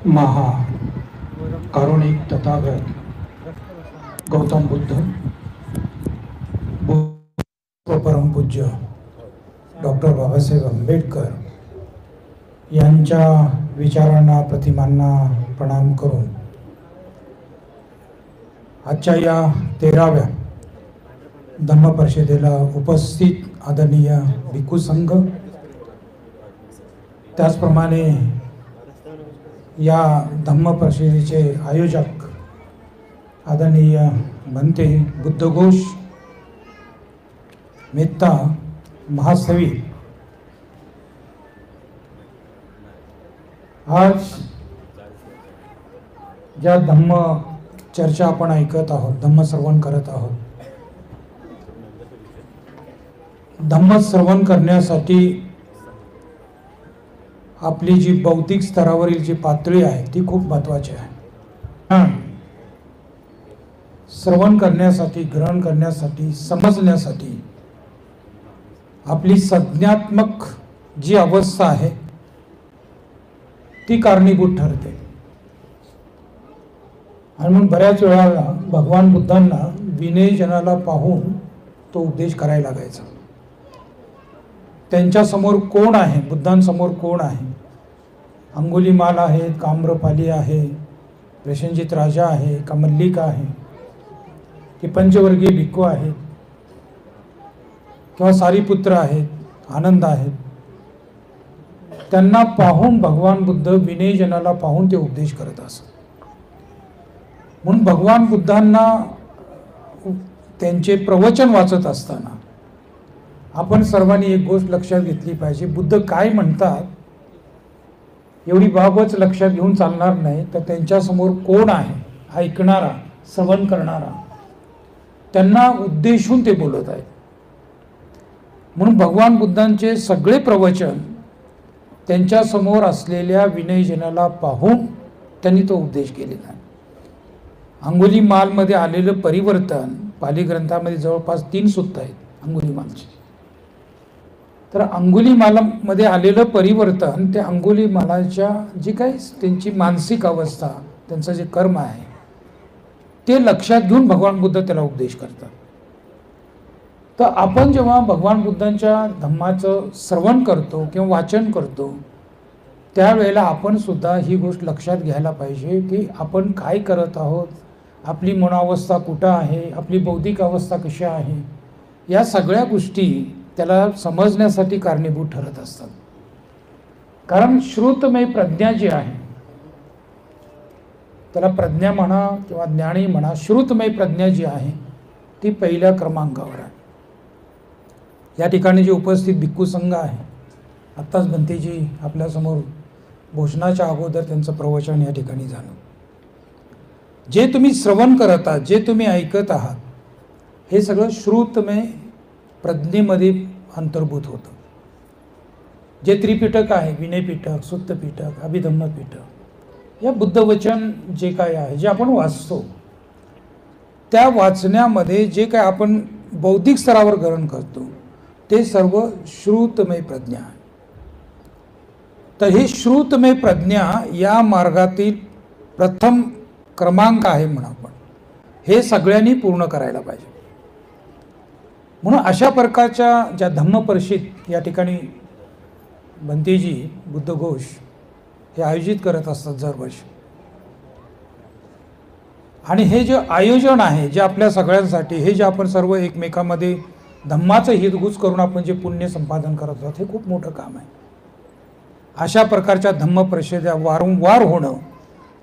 महा कारुणिक तथागत गौतम बुद्ध परमपूज्य डॉक्टर बाबासाहेब आंबेडकर यांच्या विचारांना प्रतिमांना प्रणाम करून आजच्या या 13व्या धम्म परिषदेला उपस्थित आदरणीय भिक्खू संघ, त्याचप्रमाणे या धम्म परिषदेचे आयोजक आदरणीय भंते बुद्धघोष मेहता महासवी, आज ज्या धम्म चर्चा आपण ऐकत आहोत, धम्म श्रवण करत आहोत, धम्म श्रवण करण्यासाठी आपली जी बौद्धिक स्तरावरील जी पातळी आहे ती खूप महत्त्वाची आहे. श्रवण करण्यासाठी, ग्रहण करण्यासाठी, समजण्यासाठी आपली संज्ञात्मक जी अवस्था आहे ती कारणीभूत ठरते. आणि म्हणून बऱ्याच वेळा भगवान बुद्धांना विनयजनाला पाहून तो उपदेश करायला लागायचा. त्यांच्यासमोर कोण आहे, बुद्धांसमोर कोण आहे? अंगुलीमाल आहेत, काम्रपाली आहे, प्रसेनजित राजा आहे, का मल्लिका आहे, की पंचवर्गीय भिक्खू आहेत, किंवा सारीपुत्र आहेत, आनंद आहेत. त्यांना पाहून भगवान बुद्ध विनयजनाला पाहून ते उपदेश करत असत. म्हणून भगवान बुद्धांना त्यांचे प्रवचन वाचत असताना आपण सर्वांनी एक गोष्ट लक्षात घेतली पाहिजे. बुद्ध काय म्हणतात एवढी बाबच लक्षात घेऊन चालणार नाही, तर त्यांच्यासमोर कोण आहे, ऐकणारा, श्रवण करणारा, त्यांना उद्देशून ते बोलत आहेत. म्हणून भगवान बुद्धांचे सगळे प्रवचन त्यांच्यासमोर असलेल्या विनयजनाला पाहून त्यांनी तो उपदेश केलेला आहे. अंगुलीमालमध्ये आलेलं परिवर्तन, पाली ग्रंथामध्ये जवळपास 3 सूक्त आहेत अंगुलीमालची. तर अंगुलीमालामध्ये आलेलं परिवर्तन ते अंगुलीमालाच्या जी काही त्यांची मानसिक अवस्था, त्यांचं जे कर्म आहे ते लक्षात घेऊन भगवान बुद्ध त्याला उपदेश करतात. तर आपण जेव्हा भगवान बुद्धांच्या धम्माचं श्रवण करतो किंवा वाचन करतो त्यावेळेला आपण सुद्धा ही गोष्ट लक्षात घ्यायला पाहिजे की आपण काय करत आहोत, आपली मनोअवस्था कुठं आहे, आपली बौद्धिक अवस्था कशी आहे, या सगळ्या गोष्टी त्याला समजण्यासाठी कारणीभूत ठरत असतात. कारण श्रुतमय प्रज्ञा जी आहे, त्याला प्रज्ञा म्हणा किंवा ज्ञानी म्हणा, श्रुतमय प्रज्ञा जी आहे ती पहिल्या क्रमांकावर आहे. या ठिकाणी जे उपस्थित भिक्खू संघ आहे, आत्ताच भंतेजी आपल्यासमोर भोजनाच्या अगोदर त्यांचं प्रवचन या ठिकाणी झालं. जे तुम्ही श्रवण करत आहात, जे तुम्ही ऐकत आहात, हे सगळं श्रुतमय प्रज्ञेमध्ये अंतर्भूत होतं. जे त्रिपिटक आहे, विनयपिटक, सुत्तपिटक, अभिधम्मपिटक, या बुद्धवचन जे काय आहे, जे आपण वाचतो, त्या वाचण्यामध्ये जे काय आपण बौद्धिक स्तरावर ग्रहण करतो ते सर्व श्रुतमय प्रज्ञा आहे. तर हे श्रुतमय प्रज्ञा या मार्गातील प्रथम क्रमांक आहे म्हणून आपण हे सगळ्यांनी पूर्ण करायला पाहिजे. म्हणून अशा प्रकारच्या ज्या धम्म परिषद या ठिकाणी भंतेजी बुद्धघोष हे आयोजित करत असतात दरवर्षी. आणि हे जे आयोजन आहे जे आपल्या सगळ्यांसाठी, हे जे आपण सर्व एकमेकांमध्ये धम्माचं हितगुज करून आपण जे पुण्य संपादन करत आहोत, हे खूप मोठं काम आहे. अशा प्रकारच्या धम्म परिषदा वारंवार होणं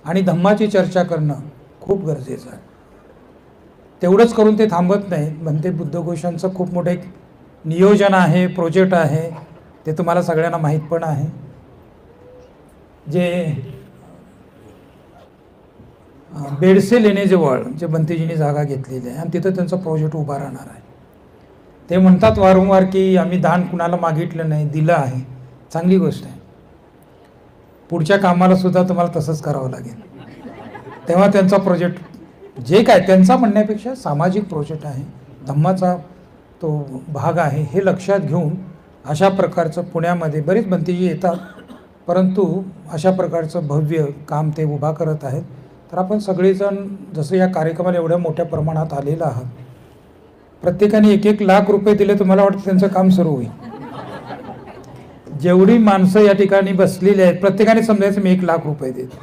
आणि धम्माची चर्चा करणं खूप गरजेचं आहे. तेवढंच करून ते थांबत नाही. भंते बुद्धघोषांचं खूप मोठं एक नियोजन आहे, प्रोजेक्ट आहे, ते तुम्हाला सगळ्यांना माहीत पण आहे. जे बेडसे लेण्याजवळ जे भंतेजींनी जागा घेतलेली आहे आणि तिथं त्यांचं प्रोजेक्ट उभा राहणार आहे. ते म्हणतात वारंवार की आम्ही दान कुणाला मागितलं नाही, दिलं आहे. चांगली गोष्ट आहे. पुढच्या कामाला सुद्धा तुम्हाला तसंच करावं लागेल. तेव्हा त्यांचा प्रोजेक्ट जे काय त्यांचा म्हणण्यापेक्षा सामाजिक प्रोजेक्ट आहे, धम्माचा तो भाग आहे, हे लक्षात घेऊन अशा प्रकारचं पुण्यामध्ये बरेच भंतेजी येतात परंतु अशा प्रकारचं भव्य काम ते उभा करत आहेत. तर आपण सगळेजण जसं या कार्यक्रमाला एवढ्या मोठ्या प्रमाणात आलेलं आहात, प्रत्येकाने 1-1 लाख रुपये दिले तर मला वाटतं त्यांचं काम सुरू होईल. जेवढी माणसं या ठिकाणी बसलेली आहेत प्रत्येकाने समजायचं मी 1 लाख रुपये देतो.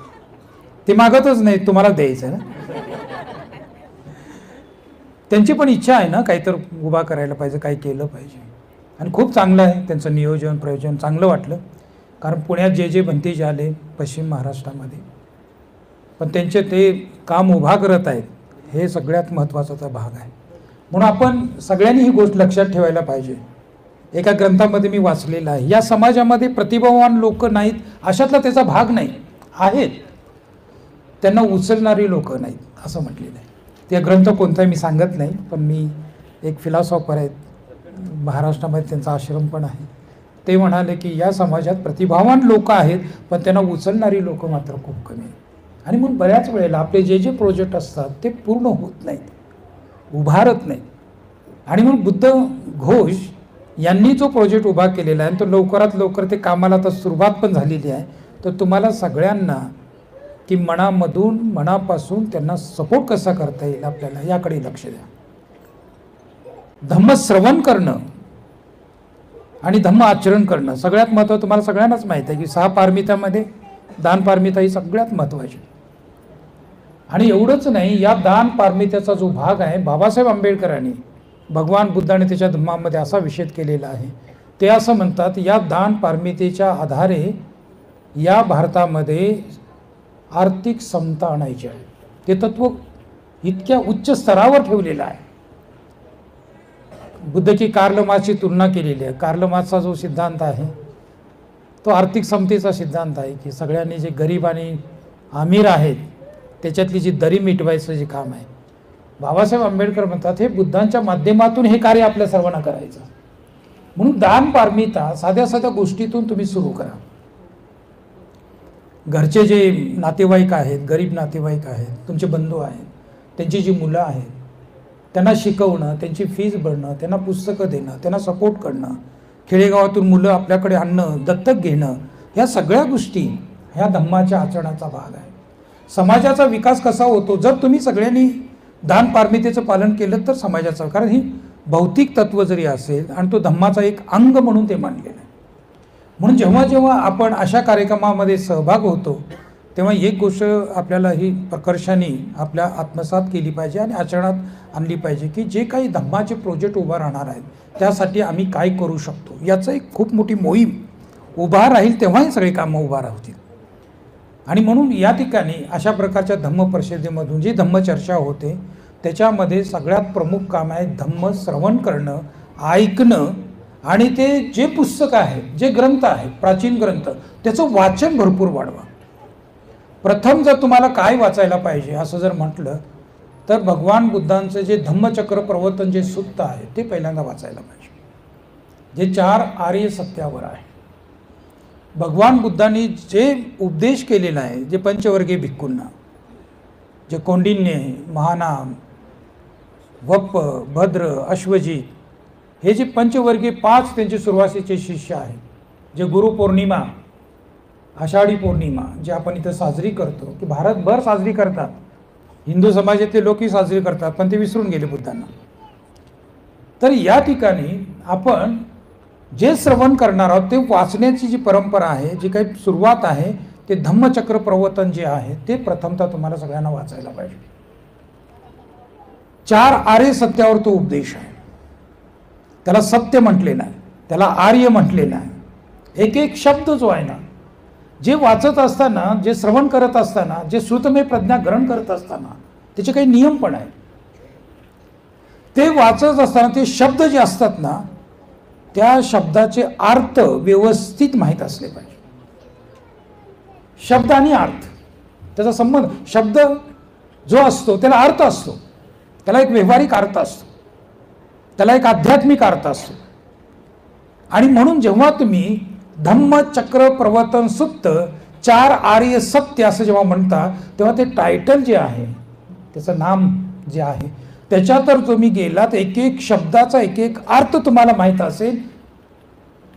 ते मागतच नाही, तुम्हाला द्यायचं ना. त्यांची पण इच्छा आहे ना काहीतरी उभा करायला पाहिजे, काही केलं पाहिजे. आणि खूप चांगलं आहे त्यांचं नियोजन प्रयोजन, चांगलं वाटलं. कारण पुण्यात जे भंतेजी आले पश्चिम महाराष्ट्रामध्ये, पण त्यांचे ते काम उभा करत आहेत, हे सगळ्यात महत्त्वाचा भाग आहे. म्हणून आपण सगळ्यांनी ही गोष्ट लक्षात ठेवायला पाहिजे. एका ग्रंथामध्ये मी वाचलेलं आहे, या समाजामध्ये प्रतिभावान लोक नाहीत अशातला त्याचा भाग नाही, आहेत त्यांना उचलणारी लोक नाहीत असं म्हटलेलं आहे. ते ग्रंथ कोणता मी सांगत नाही, पण मी एक फिलॉसॉफर आहेत महाराष्ट्रामध्ये, त्यांचा आश्रम पण आहे. ते म्हणाले की या समाजात प्रतिभावान लोक आहेत पण त्यांना उचलणारी लोक मात्र खूप कमी आहेत. आणि म्हणून बऱ्याच वेळेला आपले जे प्रोजेक्ट असतात ते पूर्ण होत नाहीत, उभारत नाहीत. आणि म्हणून बुद्ध घोष यांनी जो प्रोजेक्ट उभा केलेला आहे तो लवकरात लवकर ते कामाला तर सुरुवात पण झालेली आहे. तर तुम्हाला सगळ्यांना की मनापासून त्यांना सपोर्ट कसा करता येईल आपल्याला याकडे लक्ष द्या. धम्मश्रवण करणं आणि धम्म आचरण करणं सगळ्यात महत्त्वाचं. तुम्हाला सगळ्यांनाच माहीत आहे की 6 पारमितामध्ये दान पारमिता ही सगळ्यात महत्त्वाची. आणि एवढंच नाही, या दान पारमितेचा जो भाग आहे बाबासाहेब आंबेडकरांनी भगवान बुद्धाने त्याच्या धम्मामध्ये असा विषेद केलेला आहे. ते असं म्हणतात, या दान पारमितेच्या आधारे या भारतामध्ये आर्थिक समता आणायची आहे. ते तत्व इतक्या उच्च स्तरावर ठेवलेलं आहे. बुद्ध की कार्ल मार्क्सची तुलना केलेली आहे. कार्ल मार्क्सचा जो सिद्धांत आहे तो आर्थिक समतेचा सिद्धांत आहे की सगळ्यांनी जे गरीब आणि अमीर आहेत त्याच्यातली जी दरी मिटवायचं जे काम आहे, बाबासाहेब आंबेडकर म्हणतात हे बुद्धांच्या माध्यमातून हे कार्य आपल्या सर्वांना करायचं. म्हणून दान पारमिता साध्या साध्या गोष्टीतून तुम्ही सुरू करा. घरचे जे नातेवाईक आहेत, गरीब नातेवाईक आहेत, तुमचे बंधू आहेत, त्यांची जी मुलं आहेत त्यांना शिकवणं, त्यांची फीज भरणं, त्यांना पुस्तकं देणं, त्यांना सपोर्ट करणं, खेडेगावातून मुलं आपल्याकडे आणणं, दत्तक घेणं, ह्या सगळ्या गोष्टी ह्या धम्माच्या आचरणाचा भाग आहे. समाजाचा विकास कसा होतो जर तुम्ही सगळ्यांनी दान पारमितेचं पालन केलं तर समाजाचं. कारण ही भौतिक तत्व जरी असेल आणि तो धम्माचा एक अंग म्हणून ते मानलेलं आहे. म्हणून जेव्हा जेव्हा आपण अशा कार्यक्रमामध्ये सहभाग होतो तेव्हा एक गोष्ट आपल्याला ही प्रकर्षाने आपल्या आत्मसात केली पाहिजे आणि आचरणात आणली पाहिजे की जे काही धम्माचे प्रोजेक्ट उभा राहणार आहेत त्यासाठी आम्ही काय करू शकतो. याचं एक खूप मोठी मोहीम उभा राहील तेव्हा हे सगळे कामं उभा राहतील. आणि म्हणून या ठिकाणी अशा प्रकारच्या धम्म परिषदेमधून जी धम्मचर्चा होते त्याच्यामध्ये सगळ्यात प्रमुख काम आहे धम्म श्रवण करणं, ऐकणं. आणि ते जे पुस्तक आहे, जे ग्रंथ आहे, प्राचीन ग्रंथ, त्याचं वाचन भरपूर वाढवा. प्रथम जर तुम्हाला काय वाचायला पाहिजे असं जर म्हटलं तर भगवान बुद्धांचं जे धम्मचक्र प्रवर्तन जे सूक्त आहे ते पहिल्यांदा वाचायला पाहिजे, जे 4 आर्य सत्यावर आहे. भगवान बुद्धांनी जे उपदेश केलेला आहे, जे पंचवर्गीय भिक्खूंना, जे कौंडिन्य, महानाम, वप्प, भद्र, अश्वजित, हे जे पंचवर्गीय 5 त्यांचे सुरुवातीचे शिष्य आहेत, जे गुरुपौर्णिमा, आषाढी पौर्णिमा जे आपण इथं साजरी करतो की भारतभर साजरी करतात, हिंदू समाजातले लोकही साजरी करतात, पण ते विसरून गेले बुद्धांना. तर या ठिकाणी आपण जे श्रवण करणार आहोत ते वाचण्याची जी परंपरा आहे, जी काही सुरुवात आहे, ते धम्मचक्र प्रवर्तन जे आहे ते प्रथमतः तुम्हाला सगळ्यांना वाचायला पाहिजे. 4 आर्य सत्यावर तो उपदेश आहे. त्याला सत्य म्हटलेलं आहे, त्याला आर्य म्हटलेलं आहे. एक एक शब्द जो आहे ना, जे वाचत असताना, जे श्रवण करत असताना, जे श्रुतमेव प्रज्ञा ग्रहण करत असताना त्याचे काही नियम पण आहेत. ते वाचत असताना ते शब्द जे असतात ना त्या शब्दाचे अर्थ व्यवस्थित माहीत असले पाहिजे. शब्द आणि अर्थ त्याचा संबंध, शब्द जो असतो त्याला अर्थ असतो, त्याला एक व्यावहारिक अर्थ असतो, त्याला एक आध्यात्मिक अर्थ असतो. आणि म्हणून जेव्हा तुम्ही धम्मचक्र प्रवर्तन सूक्त 4 आर्य सत्य असं जेव्हा म्हणता तेव्हा ते टायटल जे आहे, त्याचं नाम जे आहे, त्याच्यात जर तुम्ही गेलात, एक एक शब्दाचा एक एक अर्थ तुम्हाला माहीत असेल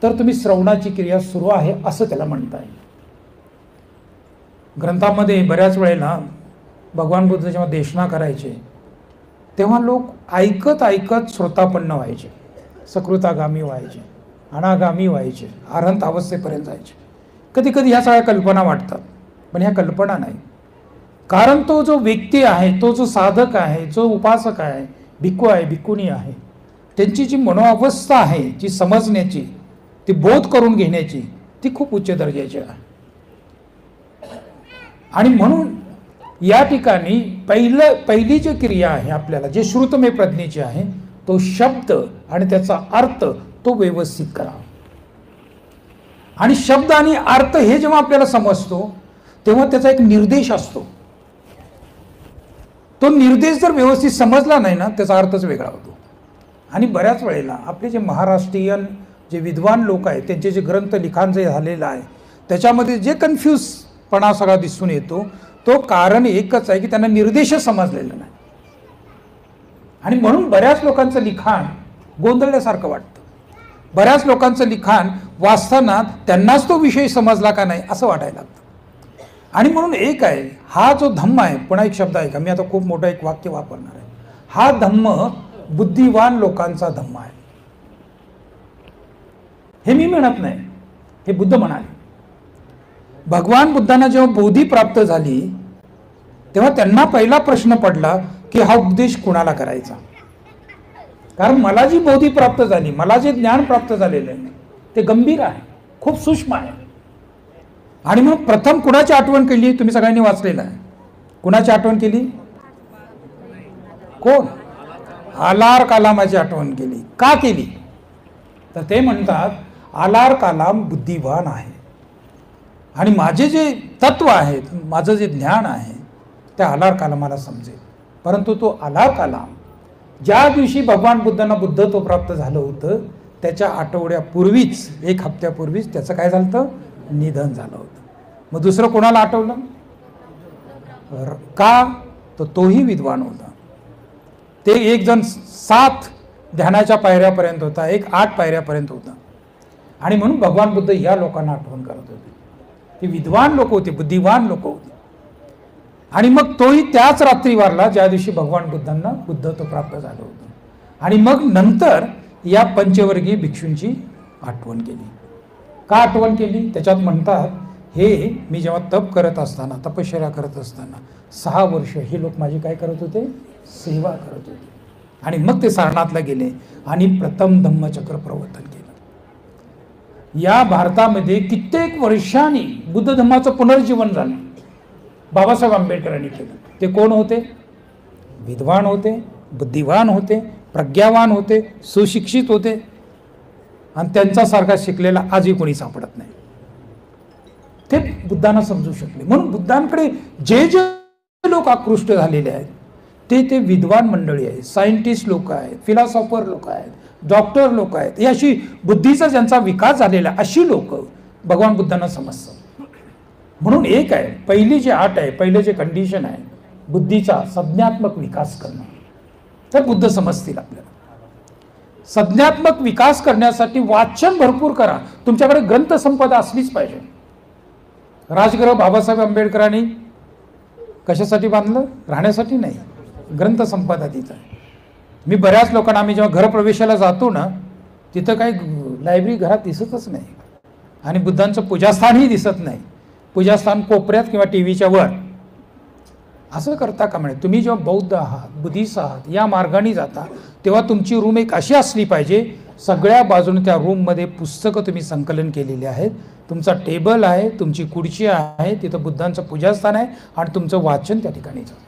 तर तुम्ही श्रवणाची क्रिया सुरू आहे असं त्याला म्हणता येईल. ग्रंथामध्ये बऱ्याच वेळेला भगवान बुद्ध जेव्हा देशना करायचे तेव्हा लोक ऐकत ऐकत श्रोतापन्न व्हायचे, सकृतागामी व्हायचे, अनागामी व्हायचे, अरहंत अवस्थेपर्यंत जायचे. कधी कधी ह्या सगळ्या कल्पना वाटतात, पण ह्या कल्पना नाही. कारण तो जो व्यक्ती आहे, तो जो साधक आहे, जो उपासक आहे, भिक्खू आहे, भिक्खुनी आहे, त्यांची जी मनोअवस्था आहे, जी समजण्याची, ती बोध करून घेण्याची, ती खूप उच्च दर्जाची आहे. आणि म्हणून या ठिकाणी पहिली जी क्रिया आहे आपल्याला, जे श्रुतमेव प्रज्ञेची आहे, तो शब्द आणि त्याचा अर्थ तो व्यवस्थित करा. आणि शब्द आणि अर्थ हे जेव्हा आपल्याला समजतो तेव्हा त्याचा एक निर्देश असतो. तो निर्देश जर व्यवस्थित समजला नाही ना, त्याचा अर्थच वेगळा होतो. आणि बऱ्याच वेळेला आपले जे महाराष्ट्रीयन जे विद्वान लोक आहेत, त्यांचे जे ग्रंथ लिखाण जे झालेलं आहे, त्याच्यामध्ये जे कन्फ्यूजपणा सगळा दिसून येतो, तो कारण एकच आहे की त्यांना निर्देशच समजलेला नाही. आणि म्हणून बऱ्याच लोकांचं लिखाण गोंधळल्यासारखं वाटतं. बऱ्याच लोकांचं लिखाण वाचताना त्यांनाच तो विषय समजला का नाही असं वाटायला लागतं. आणि म्हणून एक आहे, हा जो धम्म आहे, पुन्हा एक शब्द आहे का, मी आता खूप मोठं एक वाक्य वापरणार आहे, हा धम्म बुद्धिवान लोकांचा धम्म आहे. हे मी म्हणत नाही, हे बुद्ध म्हणाले. भगवान बुद्धांना जेव्हा बोधी प्राप्त झाली तेव्हा त्यांना पहिला प्रश्न पडला की हा उपदेश कुणाला करायचा. कारण मला जी बोधी प्राप्त झाली, मला जे ज्ञान प्राप्त झालेलं आहे ते गंभीर आहे, खूप सूक्ष्म आहे. आणि मग प्रथम कुणाची आठवण केली, तुम्ही सगळ्यांनी वाचलेलं आहे. कुणाची आठवण केली? कोण? आलार कालामाची आठवण केली. का केली? तर ते म्हणतात आलार कालाम बुद्धिवान आहे आणि माझे जे तत्व आहेत, माझं जे ज्ञान आहे, त्या आलार कालामाला समजेल. परंतु तो आलार कालाम ज्या दिवशी भगवान बुद्धांना बुद्धत्व प्राप्त झालं होतं त्याच्या आठवड्यापूर्वीच, एक हप्त्यापूर्वीच त्याचं काय झालं होतं? निधन झालं होतं. मग दुसरं कोणाला आठवलं? का? तर तोही विद्वान होता. ते एक जण 7 ध्यानाच्या पायऱ्यापर्यंत होता, एक 8 पायऱ्यापर्यंत होता. आणि म्हणून भगवान बुद्ध या लोकांना आठवण करत होते. ते विद्वान लोक होते, बुद्धिवान लोक होते. आणि मग तोही त्याच रात्री वारला ज्या दिवशी भगवान बुद्धांना बुद्धत्व प्राप्त झालं होतं. आणि मग नंतर या पंचवर्गीय भिक्षूंची आठवण केली. का आठवण केली? त्याच्यात म्हणतात, हे मी जेव्हा तप करत असताना, तपश्चर्या करत असताना 6 वर्ष हे लोक माझी काय करत होते? सेवा करत होते. आणि मग ते सारनाथला गेले आणि प्रथम धम्मचक्र प्रवर्तन केलं. या भारतामध्ये कित्येक वर्षांनी बुद्ध धम्माचं पुनर्जीवन झालं. बाबासाहेब आंबेडकरांनी केलं. ते कोण होते? विद्वान होते, बुद्धिवान होते, प्रज्ञावान होते, सुशिक्षित होते. आणि त्यांच्यासारखा शिकलेला आजही कोणी सापडत नाही. ते बुद्धांना समजू शकले. म्हणून बुद्धांकडे जे जे लोक आकृष्ट झालेले आहेत ते विद्वान मंडळी आहेत, सायंटिस्ट लोक आहेत, फिलॉसॉफर लोक आहेत, डॉक्टर लोक आहेत. ही अशी बुद्धीचा ज्यांचा विकास झालेला, अशी लोक भगवान बुद्धांना समजतात. म्हणून एक आहे, पहिली जी आट आहे, पहिले जे कंडिशन आहे बुद्धीचा संज्ञात्मक विकास करणं, तर बुद्ध समजतील आपल्याला. संज्ञात्मक विकास करण्यासाठी वाचन भरपूर करा. तुमच्याकडे ग्रंथसंपदा असलीच पाहिजे. राजगृह बाबासाहेब आंबेडकरांनी कशासाठी बांधलं? राहण्यासाठी नाही, ग्रंथसंपदा तिथं आहे. मी बऱ्याच लोकांना, आम्ही जेव्हा घरप्रवेशाला जातो ना, तिथं काही लायब्ररी घरात दिसतच नाही आणि बुद्धांचं पूजास्थानही दिसत नाही. पूजास्थान कोपऱ्यात किंवा टीव्हीच्या वर. असं करता का? म्हणजे तुम्ही जेव्हा बौद्ध आहात, बुद्धिस्ट आहात, या मार्गाने जाता तेव्हा तुमची रूम एक अशी असली पाहिजे, सगळ्या बाजूने त्या रूममध्ये पुस्तकं तुम्ही संकलन केलेली आहेत, तुमचा टेबल आहे, तुमची खुर्ची आहे, तिथं बुद्धांचं पूजास्थान आहे आणि तुमचं वाचन त्या ठिकाणी चालू.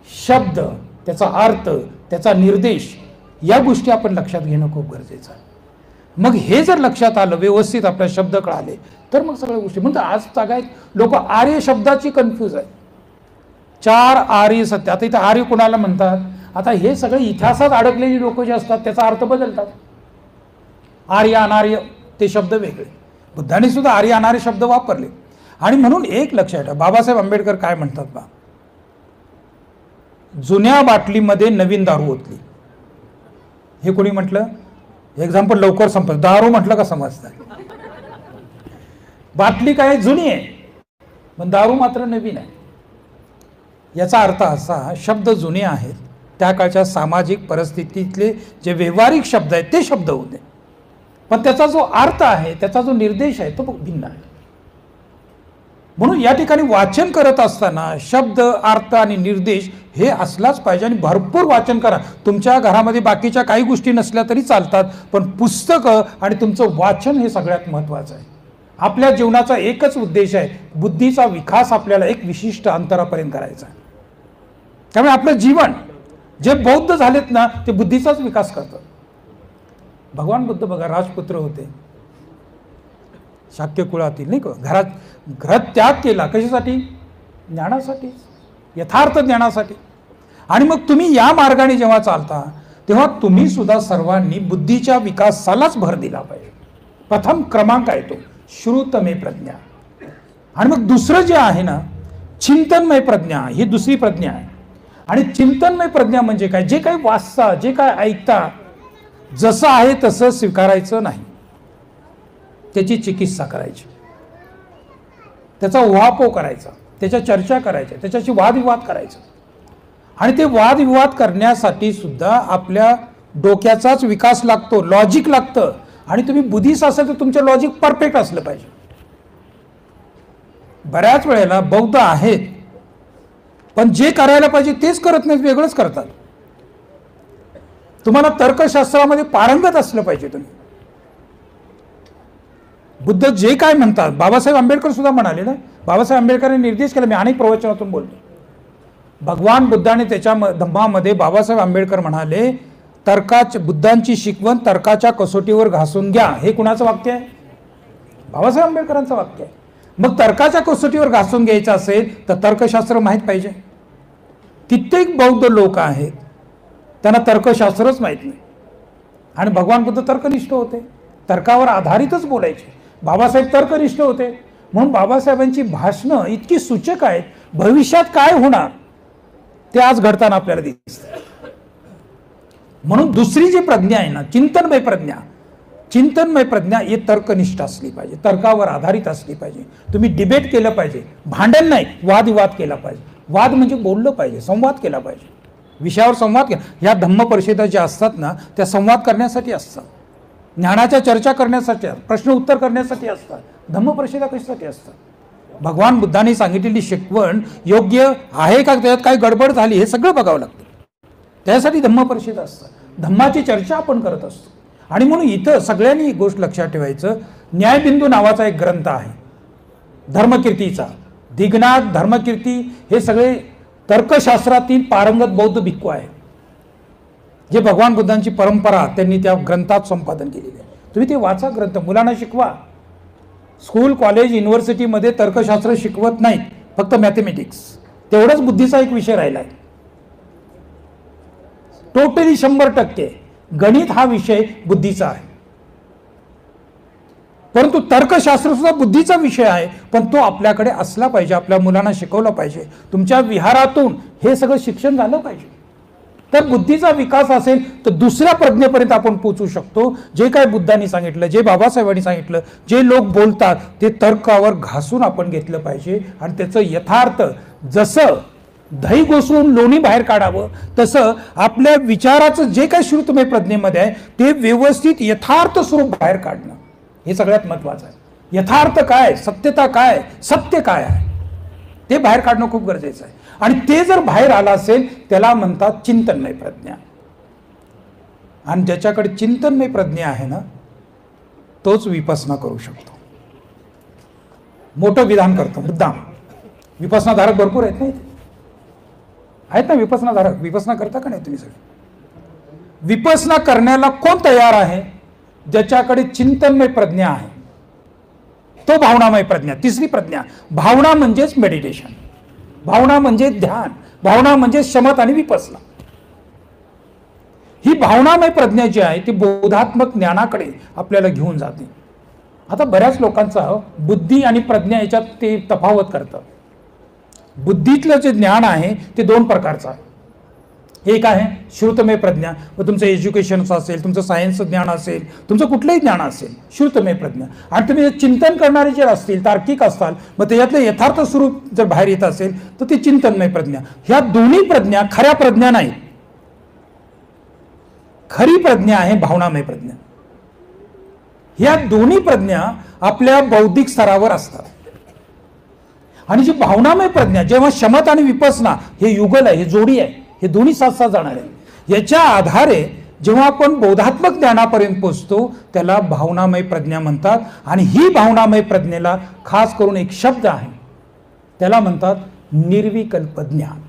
शब्द, त्याचा अर्थ, त्याचा निर्देश, या गोष्टी आपण लक्षात घेणं खूप गरजेचं आहे. मग हे जर लक्षात आलं, व्यवस्थित आपल्या शब्द कळाले, तर मग सगळ्या गोष्टी. म्हणजे आज सगळ्यात लोक आर्य शब्दाची कन्फ्यूज आहे. 4 आर्य सत्य. आता इथं आर्य कुणाला म्हणतात? आता हे सगळे इतिहासात अडकलेली लोक जे असतात त्याचा अर्थ बदलतात. आर्य अनार्य ते शब्द वेगळे. बुद्धांनी सुद्धा आर्य अनार्य शब्द वापरले. आणि म्हणून एक लक्षात ठेवा, बाबासाहेब आंबेडकर काय म्हणतात बा, जुन्या बाटलीमध्ये नवीन दारू ओतली. हे कोणी म्हटलं? एक्झाम्पल लवकर संपत. दारू म्हटलं का समजतं? बाटली काय जुनी आहे, पण दारू मात्र नवीन आहे. याचा अर्थ असा, शब्द जुने आहेत, त्या काळच्या सामाजिक परिस्थितीतले जे व्यावहारिक शब्द आहेत ते शब्द होते, पण त्याचा जो अर्थ आहे, त्याचा जो निर्देश आहे तो भिन्न आहे. म्हणून या ठिकाणी वाचन करत असताना शब्द, अर्थ आणि निर्देश हे असलाच पाहिजे. आणि भरपूर वाचन करा. तुमच्या घरामध्ये बाकीच्या काही गोष्टी नसल्या तरी चालतात, पण पुस्तकं आणि तुमचं वाचन हे सगळ्यात महत्त्वाचं आहे. आपल्या जीवनाचा एकच उद्देश आहे, बुद्धीचा विकास आपल्याला एक विशिष्ट अंतरापर्यंत करायचा आहे. त्यामुळे आपलं जीवन, जे बौद्ध झालेत ना, ते बुद्धीचाच विकास करतात. भगवान बुद्ध बघा, राजपुत्र होते, शाक्य कुळातील, नाही का. घरात त्याग केला कशासाठी? ज्ञानासाठी, यथार्थ ज्ञानासाठी. आणि मग तुम्ही या मार्गाने जेव्हा चालता तेव्हा तुम्ही सुद्धा सर्वांनी बुद्धीच्या विकासालाच भर दिला पाहिजे. प्रथम क्रमांक आहे तो श्रुतमय प्रज्ञा. आणि मग दुसरं जे आहे ना, चिंतनमय प्रज्ञा, ही दुसरी प्रज्ञा आहे. आणि चिंतनमय प्रज्ञा म्हणजे काय? जे काही वाचता, जे काय ऐकता, जसं आहे तसं स्वीकारायचं नाही, त्याची चिकित्सा करायची, त्याचा उहापोह करायचा, त्याच्या चर्चा करायच्या, त्याच्याशी वादविवाद करायचा. आणि ते वादविवाद करण्यासाठी सुद्धा आपल्या डोक्याचाच विकास लागतो, लॉजिक लागतं. आणि तुम्ही बुद्धिस्ट असाल तर तुमचं लॉजिक परफेक्ट असलं पाहिजे. बऱ्याच वेळेला बौद्ध आहेत, पण जे करायला पाहिजे तेच करत नाहीत, वेगळंच करतात. तुम्हाला तर्कशास्त्रामध्ये पारंगत असलं पाहिजे. तुम्ही बुद्ध जे काय म्हणतात, बाबासाहेब आंबेडकर सुद्धा म्हणाले ना, बाबासाहेब आंबेडकरांनी निर्देश केला, मी अनेक प्रवचनातून बोलतो. भगवान बुद्धाने त्याच्या धम्मामध्ये बाबासाहेब आंबेडकर म्हणाले, बुद्धांची शिकवण तर्काच्या कसोटीवर घासून घ्या. हे कुणाचं वाक्य आहे? बाबासाहेब आंबेडकरांचं वाक्य आहे. मग तर्काच्या कसोटीवर घासून घ्यायचं असेल तर तर्कशास्त्र माहीत पाहिजे. कित्येक बौद्ध लोक आहेत, त्यांना तर्कशास्त्रच माहीत नाही. आणि भगवान बुद्ध तर्कनिष्ठ होते, तर्कावर आधारितच बोलायचे. बाबासाहेब तर्कनिष्ठ होते, म्हणून बाबासाहेबांची भाषणं इतकी सूचक आहेत, भविष्यात काय होणार ते आज घडताना आपल्याला दिसतं. म्हणून दुसरी जी प्रज्ञा आहे ना, चिंतनमय प्रज्ञा, चिंतनमय प्रज्ञा ही तर्कनिष्ठ असली पाहिजे, तर्कावर आधारित असली पाहिजे. तुम्ही डिबेट केलं पाहिजे, भांडण नाही, वादविवाद केला पाहिजे. वाद म्हणजे बोललं पाहिजे, संवाद केला पाहिजे, विषयावर संवाद केला. ह्या धम्म परिषदा ज्या असतात ना, त्या संवाद करण्यासाठी असतात, ज्ञानाच्या चर्चा करण्यासाठी, प्रश्न उत्तर करण्यासाठी असतात. धम्म परिषदा कशासाठी असतात? भगवान बुद्धांनी सांगितलेली शिकवण योग्य आहे का, त्याच्यात काही गडबड झाली, हे सगळं बघावं लागतं. त्यासाठी धम्म परिषदा असतात, धम्माची चर्चा आपण करत असतो. आणि म्हणून इथं सगळ्यांनी एक गोष्ट लक्षात ठेवायचं, न्यायबिंदू नावाचा एक ग्रंथ आहे धर्मकीर्तीचा. दिग्नाथ, धर्मकीर्ती हे सगळे तर्कशास्त्रातील पारंगत बौद्ध भिक्खू आहेत, जे भगवान बुद्धांची परंपरा त्यांनी त्या ग्रंथात संपादन केलेली आहे. तुम्ही ते वाचा, ग्रंथ मुलांना शिकवा. स्कूल, कॉलेज, युनिव्हर्सिटीमध्ये तर्कशास्त्र शिकवत नाहीत, फक्त मॅथमॅटिक्स. तेवढाच बुद्धीचा एक विषय राहिला आहे. टोटली 100% गणित हा विषय बुद्धीचा आहे. परंतु तर्कशास्त्र सुद्धा बुद्धीचा विषय आहे, पण तो आपल्याकडे असला पाहिजे, आपल्या मुलांना शिकवला पाहिजे. तुमच्या विहारातून हे सगळं शिक्षण झालं पाहिजे. तर बुद्धीचा विकास असेल तर दुसऱ्या प्रज्ञेपर्यंत आपण पोहोचू शकतो. जे काय बुद्धांनी सांगितलं, जे बाबासाहेबांनी सांगितलं, जे लोक बोलतात ते तर्कावर घासून आपण घेतलं पाहिजे. आणि त्याचं यथार्थ, जसं दही घोसून लोणी बाहेर काढावं, तसं आपल्या विचाराचं जे काही श्रुतमय प्रज्ञेमध्ये आहे ते व्यवस्थित यथार्थ स्वरूप बाहेर काढणं हे सगळ्यात महत्त्वाचं आहे. यथार्थ काय, सत्यता काय, सत्य काय आहे ते बाहेर काढणं खूप गरजेचं आहे. आणि ते जर बाहेर आलं असेल त्याला म्हणतात चिंतनमय प्रज्ञा. आणि ज्याच्याकडे चिंतनमय प्रज्ञा आहे ना, तोच विपसना करू शकतो. मोठं विधान करतो मुद्दाम. विपसनाधारक भरपूर आहेत, नाही आहेत ना विपसनाधारक? विपसना करता का नाही तुम्ही सगळे? विपसना करण्याला कोण तयार आहे? ज्याच्याकडे चिंतनमय प्रज्ञा आहे, तो भावनामय प्रज्ञा. तिसरी प्रज्ञा, भावना म्हणजेच मेडिटेशन, भावना म्हणजे ध्यान, भावना म्हणजे शमत आणि विपसना. ही भावनामय प्रज्ञा जी आहे ती बोधात्मक ज्ञानाकडे आपल्याला घेऊन जाते. आता बऱ्याच लोकांचा बुद्धी आणि प्रज्ञा याच्यात ते तफावत करतात. बुद्धीतलं जे ज्ञान आहे ते दोन प्रकारचं आहे. एक आहे श्रुतमय प्रज्ञा, व तुमचं एज्युकेशनचं असेल, तुमचं सायन्सचं ज्ञान असेल, तुमचं कुठलंही ज्ञान असेल, श्रुतमय प्रज्ञा. आणि तुम्ही चिंतन करणारे जे असतील, तार्किक असताल, मग त्याच्यातलं यथार्थ स्वरूप जर बाहेर येत असेल तर ती चिंतनमय प्रज्ञा. ह्या दोन्ही प्रज्ञा खऱ्या प्रज्ञा नाहीत. खरी प्रज्ञा आहे भावनामय प्रज्ञा. ह्या दोन्ही प्रज्ञा आपल्या बौद्धिक स्तरावर असतात. आणि जी भावनामय प्रज्ञा, जेव्हा शमत आणि विपसना हे युगल आहे, हे जोडी आहे, हे दोन्ही साथ साथ जाणार आहे, याच्या आधारे जेव्हा आपण बोधात्मक ज्ञानापर्यंत पोहोचतो त्याला भावनामय प्रज्ञा म्हणतात. आणि ही भावनामय प्रज्ञेला खास करून एक शब्द आहे, त्याला म्हणतात निर्विकल्प ज्ञान.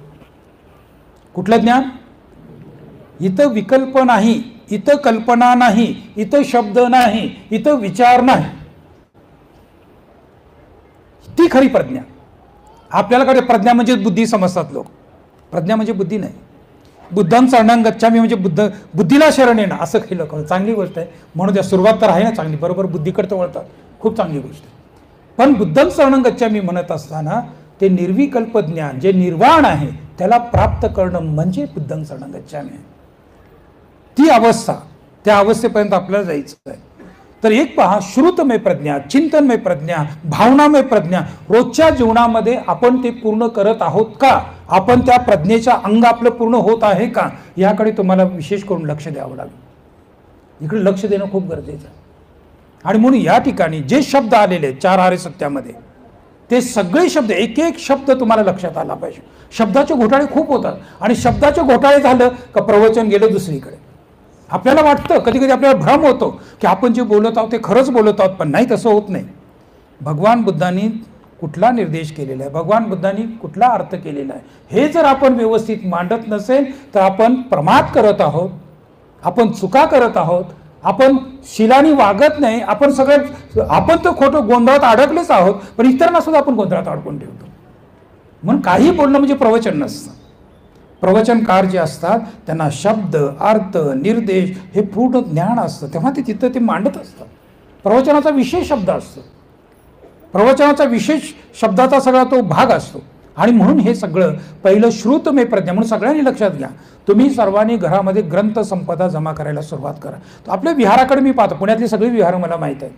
कुठलं ज्ञान? इथं विकल्प नाही, इथं कल्पना नाही, इथं शब्द नाही, इथं विचार नाही. ती खरी प्रज्ञा. आपल्याला कडे प्रज्ञा म्हणजे बुद्धी समजतात लोक. प्रज्ञा म्हणजे बुद्धी नाही. बुद्धं शरणं गच्छामि म्हणजे बुद्धीला शरण येणं असं केलं कळलं. चांगली गोष्ट आहे, म्हणून त्या सुरुवात तर आहे ना चांगली, बरोबर बुद्धीकडे तर वळतात, खूप चांगली गोष्ट आहे. पण बुद्धं शरणं गच्छामि म्हणत असताना ते निर्विकल्प ज्ञान जे निर्वाण आहे त्याला प्राप्त करणं म्हणजे बुद्धं शरणं गच्छामि. ती अवस्था, त्या अवस्थेपर्यंत आपल्याला जायचं आहे. तर एक पहा, श्रुतमय प्रज्ञा, चिंतनमय प्रज्ञा, भावनामय प्रज्ञा रोजच्या जीवनामध्ये आपण ते पूर्ण करत आहोत का? आपण त्या प्रज्ञेच्या अंग आपलं पूर्ण होत आहे का? याकडे तुम्हाला विशेष करून लक्ष द्यावं लागेल. इकडे लक्ष देणं खूप गरजेचं आहे. आणि म्हणून या ठिकाणी जे शब्द आलेले आहेत 4 आर्य सत्यामध्ये, ते सगळे शब्द, एक एक शब्द तुम्हाला लक्षात आला पाहिजे. शब्दाचे घोटाळे खूप होतात आणि शब्दाचे घोटाळे झालं का प्रवचन गेलं दुसरीकडे. आपल्याला वाटतं, कधी कधी आपल्याला भ्रम होतो की आपण जे बोलत आहोत ते खरंच बोलत आहोत, पण नाही, तसं होत नाही. भगवान बुद्धांनी कुठला निर्देश केलेला आहे, भगवान बुद्धांनी कुठला अर्थ केलेला आहे, हे जर आपण व्यवस्थित मांडत नसेल तर आपण प्रमाद करत आहोत, आपण चुका करत आहोत, आपण शिलानी वागत नाही, आपण तर खोटं गोंधळात अडकलेच आहोत, पण इतरांना सुद्धा आपण गोंधळात अडकून ठेवतो. म्हणून काही बोलणं म्हणजे प्रवचन नसतं. प्रवचनकार जे असतात त्यांना शब्द, अर्थ, निर्देश हे पूर्ण ज्ञान असतं, तेव्हा ते तिथं ते मांडत असतात. प्रवचनाचा विशेष शब्द असतो, प्रवचनाचा विशेष शब्दाचा सगळा तो भाग असतो. आणि म्हणून हे सगळं पहिलं श्रुतमय प्रज्ञा. म्हणून सगळ्यांनी लक्षात घ्या, तुम्ही सर्वांनी घरामध्ये ग्रंथ संपदा जमा करायला सुरुवात करा. तर आपल्या विहाराकडे मी पाहतो, पुण्यातली सगळी विहारं मला माहीत आहेत.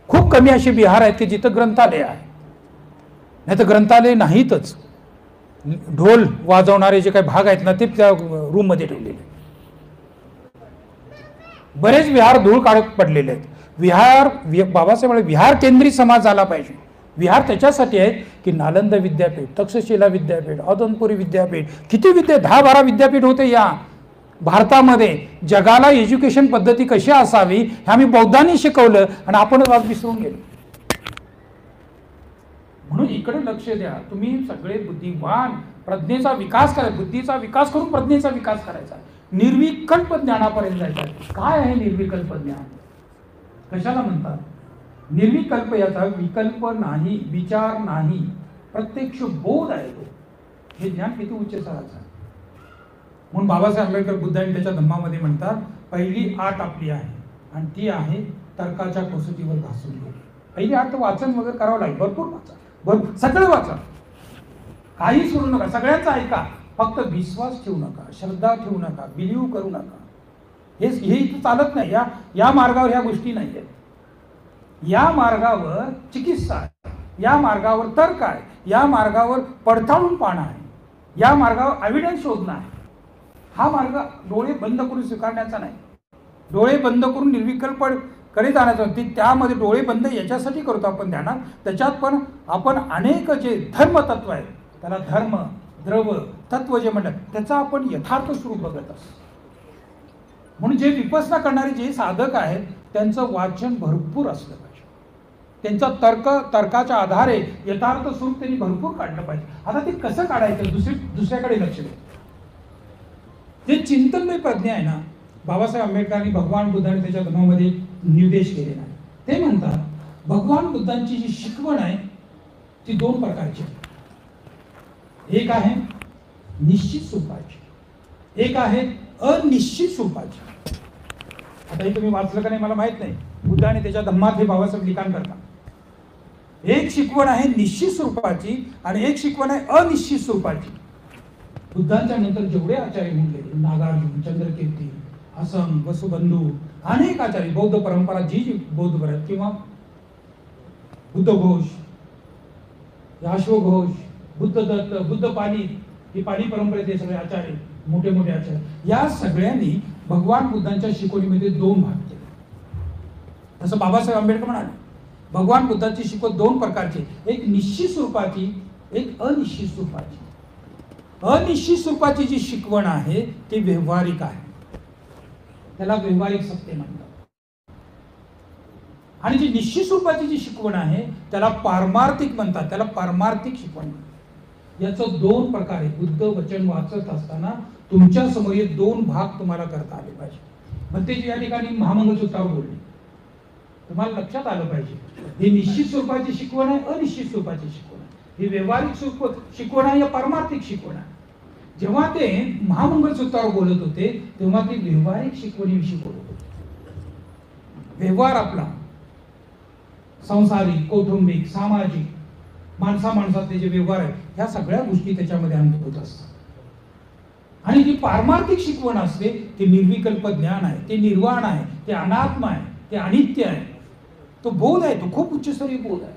खूप कमी अशी विहार आहेत की जिथं ग्रंथालय आहे, नाही तर ग्रंथालय नाहीतच. ढोल वाजवणारे जे काही भाग आहेत ना ते त्या रूममध्ये ठेवलेले. बरेच विहार धूळ काढत पडलेले आहेत. बाबासाहेब विहार केंद्रित समाज झाला पाहिजे. विहार त्याच्यासाठी आहेत की नालंदा विद्यापीठ, तक्षशिला विद्यापीठ, औदनपुरी विद्यापीठ, किती 10-12 विद्यापीठ होते या भारतामध्ये. जगाला एज्युकेशन पद्धती कशी असावी हे आम्ही बौद्धांनी शिकवलं आणि आपणच आज विसरून गेलो. म्हणून इकडे लक्ष द्या. तुम्ही सगळे बुद्धिवान, प्रज्ञेचा विकास करायचा, बुद्धीचा विकास करून प्रज्ञेचा विकास करायचा, निर्विकल्प ज्ञानापर्यंत जायचं. काय आहे निर्विकल्प ज्ञान? कशाला म्हणतात निर्विकल्प? याचा विकल्प नाही, विचार नाही, प्रत्यक्ष बोध आहे तो. हे ज्ञान किती उच्च स्तराचं आहे. म्हणून बाबासाहेब आंबेडकर बुद्धांनी त्याच्या धम्मामध्ये म्हणतात, पहिली आट आपली आहे आणि ती आहे तर्काच्या कसोटीवर घासून घेऊ. पहिली आट तर वाचन वगैरे करावं लागेल, भरपूर वाचा, भरपूर सगळं वाचा, काही सोडू नका, सगळ्यांचं ऐका. फक्त विश्वास ठेवू नका, श्रद्धा ठेवू नका, बिलीव्ह करू नका. हे इथं चालत नाही. या मार्गावर ह्या गोष्टी नाही आहेत. या मार्गावर चिकित्सा आहे, या मार्गावर तर्क आहे, या मार्गावर पडताळून पाहणं आहे, या मार्गावर एव्हिडन्स शोधणं आहे. हा मार्ग डोळे बंद करून स्वीकारण्याचा नाही, डोळे बंद करून निर्विकल्प कडे जाण्याचा. त्यामध्ये डोळे बंद याच्यासाठी करतो आपण ध्यानात. त्याच्यात पण आपण अनेक जे धर्मतत्व आहेत, त्याला धर्म, द्रव, तत्व जे म्हणतात, त्याचा आपण यथार्थ स्वरूप बघत असतो. म्हणून जे विपसना करणारे जे साधक आहेत त्यांचं वाचन भरपूर असलं पाहिजे, त्यांचा तर्काच्या आधारे यथार्थ स्वरूप त्यांनी भरपूर काढलं पाहिजे. आता ते कसं काढायचं? दुसऱ्याकडे लक्ष द्या. जे चिंतनमय प्रज्ञा आहे ना, बाबासाहेब आंबेडकरांनी भगवान बुद्धांनी त्याच्या धर्मामध्ये निर्देश केलेला आहे. ते म्हणतात भगवान बुद्धांची जी शिकवण आहे ती 2 प्रकारची आहे. एक आहे निश्चित स्वरूपाची, एक आहे अनिश्चित स्वरूपाची. आता हे तुम्ही वाचलं का नाही मला माहित नाही. बुद्धाने त्याच्या धम्मात हे बाबासाहेब लिखाण करतात. एक शिकवण आहे निश्चित स्वरूपाची आणि एक शिकवण आहे अनिश्चित स्वरूपाची. बुद्धांच्या नंतर जेवढे आचार्य होऊन गेले, नागार्जुन, चंद्रकीर्ती, असम, वसुबंधू, अनेक आचार्य, बौद्ध परंपरा जी बौद्ध परत किंवा बुद्धघोष, अश्वघोष, बुद्धदत्त, बुद्ध पाली, ही पाली परंपरेचे सगळे आचार्य, मोठे मोठे आचार्य, या सगळ्यांनी भगवान बुद्धांच्या शिकवणीमध्ये दोन भाग केले. जसं बाबासाहेब आंबेडकर म्हणाले, भगवान बुद्धाची शिकवण दोन प्रकारची, एक निश्चित स्वरूपाची, एक अनिश्चित स्वरूपाची. अनिश्चित स्वरूपाची जी शिकवण आहे ती व्यवहारिक आहे, त्याला व्यवहारिक सत्य म्हणतात. आणि जी निश्चित स्वरूपाची जी शिकवण आहे त्याला पारमार्थिक म्हणतात, त्याला पारमार्थिक शिकवण. याचं दोन प्रकार आहे. बुद्ध वचन वाचत असताना तुमच्या समोर हे दोन भाग तुम्हाला करता आले पाहिजे. मग ते या ठिकाणी महामंगलसूत्रावर बोलले, तुम्हाला लक्षात आलं पाहिजे ही निश्चित स्वरूपाची शिकवण आहे, अनिश्चित स्वरूपाची शिकवण आहे. ही व्यवहारिक शिकवण आहे या पारमार्थिक शिकवण आहे. जेव्हा ते महामंगलसूत्रावर बोलत होते तेव्हा ते व्यवहारिक शिकवणीविषयी बोलत होते. व्यवहार आपला संसारिक, कौटुंबिक, सामाजिक, माणसातले जे व्यवहार आहेत ह्या सगळ्या गोष्टी त्याच्यामध्ये अंतर्भूत असतात. आणि जी पारमार्थिक शिकवण असते ते निर्विकल्प ज्ञान आहे, ते निर्वाण आहे, ते अनात्मा आहे, ते अनित्य आहे, तो बोध आहे, तो खूप उच्चस्तरीय बोध आहे.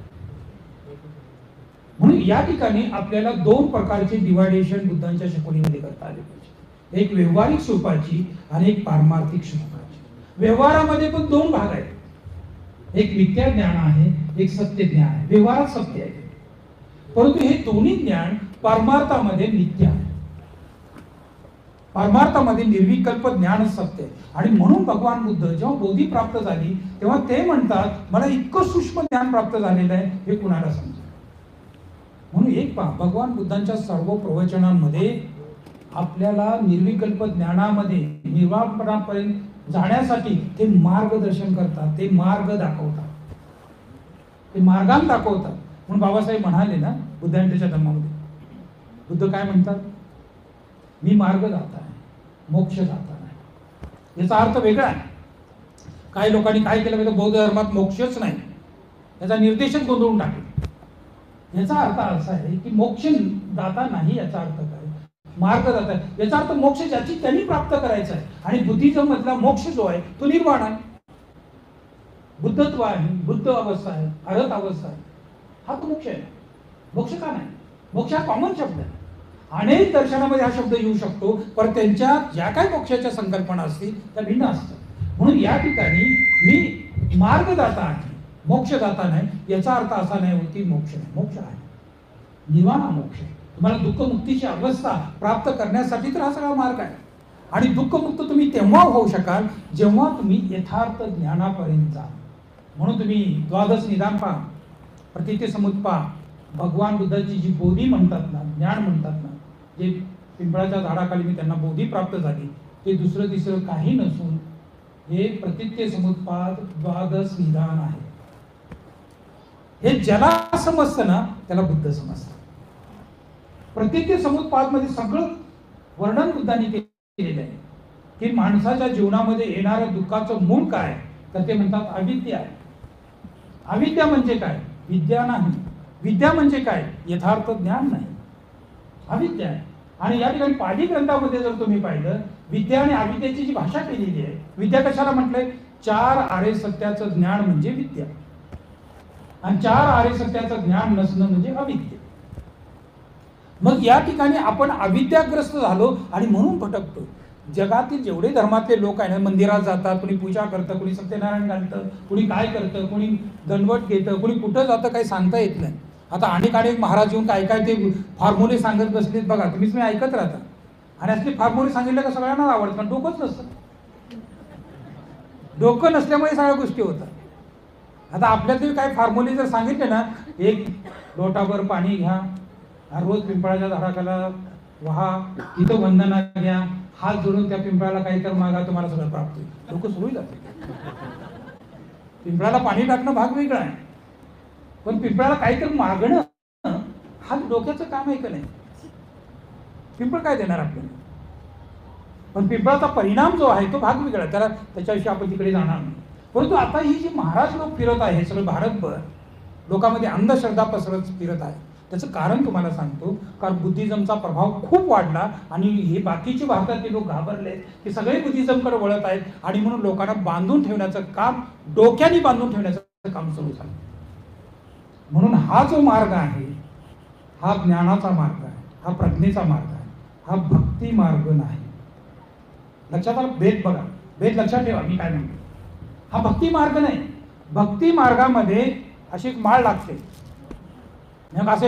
म्हणून या ठिकाणी आपल्याला दोन प्रकारचे डिवायडेशन बुद्धांच्या शिकवणीमध्ये करता आले पाहिजे, एक व्यवहारिक स्वरूपाची आणि एक पारमार्थिक स्वरूपाची. व्यवहारामध्ये पण दोन भाग आहेत, एक मिथ्या ज्ञान आहे, एक सत्य ज्ञान आहे. व्यवहारात सत्य आहे, परंतु हे दोन्ही ज्ञान परमार्थामध्ये नित्य आहे, परमार्थामध्ये निर्विकल्प ज्ञान सत्य आहे. आणि म्हणून भगवान बुद्ध जेव्हा बोधी प्राप्त झाली तेव्हा ते म्हणतात मला इतकं सूक्ष्म ज्ञान प्राप्त झालेलं आहे हे कुणाला समजेल. म्हणून एक पहा, भगवान बुद्धांच्या सर्व प्रवचनांमध्ये आपल्याला निर्विकल्प ज्ञानामध्ये निर्वाणपणापर्यंत जाण्यासाठी ते मार्गदर्शन करतात, ते मार्ग दाखवतात, ते मार्गान दाखवतात. म्हणून बाबासाहेब म्हणाले ना बुद्धांच्या धर्मामध्ये, बुद्ध काय म्हणतात, मी मार्गदाता आहे, मोक्षदाता नाही. याचा अर्थ वेगळा आहे. काही लोकांनी काय केलं पाहिजे, बौद्ध धर्मात मोक्षच नाही, याचा निर्देशच गोंधळून टाकले. याचा अर्थ असा आहे की मोक्ष दाता नाही, याचा अर्थ काय, मार्गदाता आहे. याचा अर्थ मोक्ष ज्याची त्यांनी प्राप्त करायचा आहे. आणि बुद्धिझम मधला मोक्ष जो आहे तो निर्वाण आहे, बुद्धत्व आहे, बुद्ध अवस्था आहे, अर्हत अवस्था आहे, हा तो मोक्ष आहे. मोक्ष का नाही, मोक्ष हा कॉमन शब्द आहे. अनेक दर्शनामध्ये हा शब्द येऊ शकतो, पण त्यांच्या ज्या काही मोक्षाच्या संकल्पना असतील त्या भिन्न असतात. म्हणून या ठिकाणी मी मार्गदाता आहे, मोक्षदाता नाही. याचा अर्थ असा नाही होती मोक्ष नाही, मोक्ष आहे, निर्वाण मोक्ष. तुम्हाला दुःखमुक्तीची अवस्था प्राप्त करण्यासाठी तर हा सगळा मार्ग आहे. आणि दुःखमुक्त तुम्ही तेव्हा होऊ शकाल जेव्हा तुम्ही यथार्थ ज्ञानापर्यंत जा. म्हणून तुम्ही द्वादश निदान पहा, प्रतीती समुत्पा, भगवान बुद्धाची जी बोधी म्हणतात ना, ज्ञान म्हणतात ना, जे पिंपळाच्या झाडाखाली मी त्यांना बोधी प्राप्त झाली, ते दुसरं तिसरं काही नसून हे प्रतीत्य समुत्पाद द्वादश निदान आहे. हे ज्याला समजतं ना त्याला बुद्ध समजतं. प्रतीत्य समुत्पाद मध्ये सगळं वर्णन बुद्धांनी केलेलं आहे की माणसाच्या जीवनामध्ये येणाऱ्या दुःखाचं मूळ काय, तर ते म्हणतात अविद्या आहे. अविद्या म्हणजे काय, विद्या नाही. विद्या म्हणजे काय, यथार्थ ज्ञान नाही, अविद्या आहे. आणि या ठिकाणी पाली ग्रंथामध्ये जर तुम्ही पाहिलं, विद्या आणि अविद्याची जी भाषा केलेली आहे, विद्या कशाला म्हटलंय, चार आर्य सत्याचं ज्ञान म्हणजे विद्या, आणि चार आर्य सत्याचं ज्ञान नसणं म्हणजे अविद्या. मग या ठिकाणी आपण अविद्याग्रस्त झालो आणि म्हणून भटकतो. जगातील जेवढे धर्मातले लोक आहे ना, मंदिरात जातात, कोणी पूजा करतं, कोणी सत्यनारायण घालतं, कोणी काय करतं, कोणी दंडवट घेतं, कोणी कुठं जातं काही सांगता येत नाही. आता अनेक महाराज येऊन काय काय ते फॉर्म्युले सांगत बसलेत बघा, तुम्हीच मी ऐकत राहता. आणि असले फॉर्म्युले सांगितलं का सगळ्यांना आवडतं, कारण डोकंच नसतं. डोकं नसल्यामुळे सगळ्या गोष्टी होतात. आता आपल्याला तुम्ही काय फॉर्म्युले जर सांगितले ना, एक लोटाभर पाणी घ्या, रोज पिंपळाच्या झाडाखाला वहा, तिथं वंदना घ्या, हात जोडून त्या पिंपळाला काही तर मागा, तुम्हाला सगळं प्राप्त होईल, लोक सुरू जाते. पिंपळाला पाणी टाकणं भाग वेगळा आहे, पण पिंपळाला काहीतरी मागणं हा डोक्याचं काम आहे का नाही. पिंपळ काय देणार आपल्याला, पण पिंपळाचा परिणाम जो आहे तो भाग वेगळा, त्याला त्याच्याविषयी आपण तिकडे जाणार नाही. परंतु आता ही जी महाराज लोक फिरत आहे सगळं भारतभर, लोकांमध्ये अंधश्रद्धा पसरत फिरत आहे. त्याचं कारण तुम्हाला सांगतो. कारण बुद्धिझमचा प्रभाव खूप वाढला आणि हे बाकीचे भारतातले लोक घाबरले की सगळे बुद्धिझमकडे वळत आहेत आणि म्हणून लोकांना बांधून ठेवण्याचं काम, डोक्याने बांधून ठेवण्याचं काम सुरू झालं. म्हणून हा जो मार्ग आहे हा ज्ञानाचा मार्ग आहे, हा प्रज्ञेचा मार्ग आहे, हा भक्ती मार्ग नाही. लक्षात आलं? भेद बघा, भेद लक्षात ठेवा मी काय म्हणतो. हा भक्ती मार्ग नाही. भक्ती मार्गामध्ये अशी एक माळ लागते, मग असे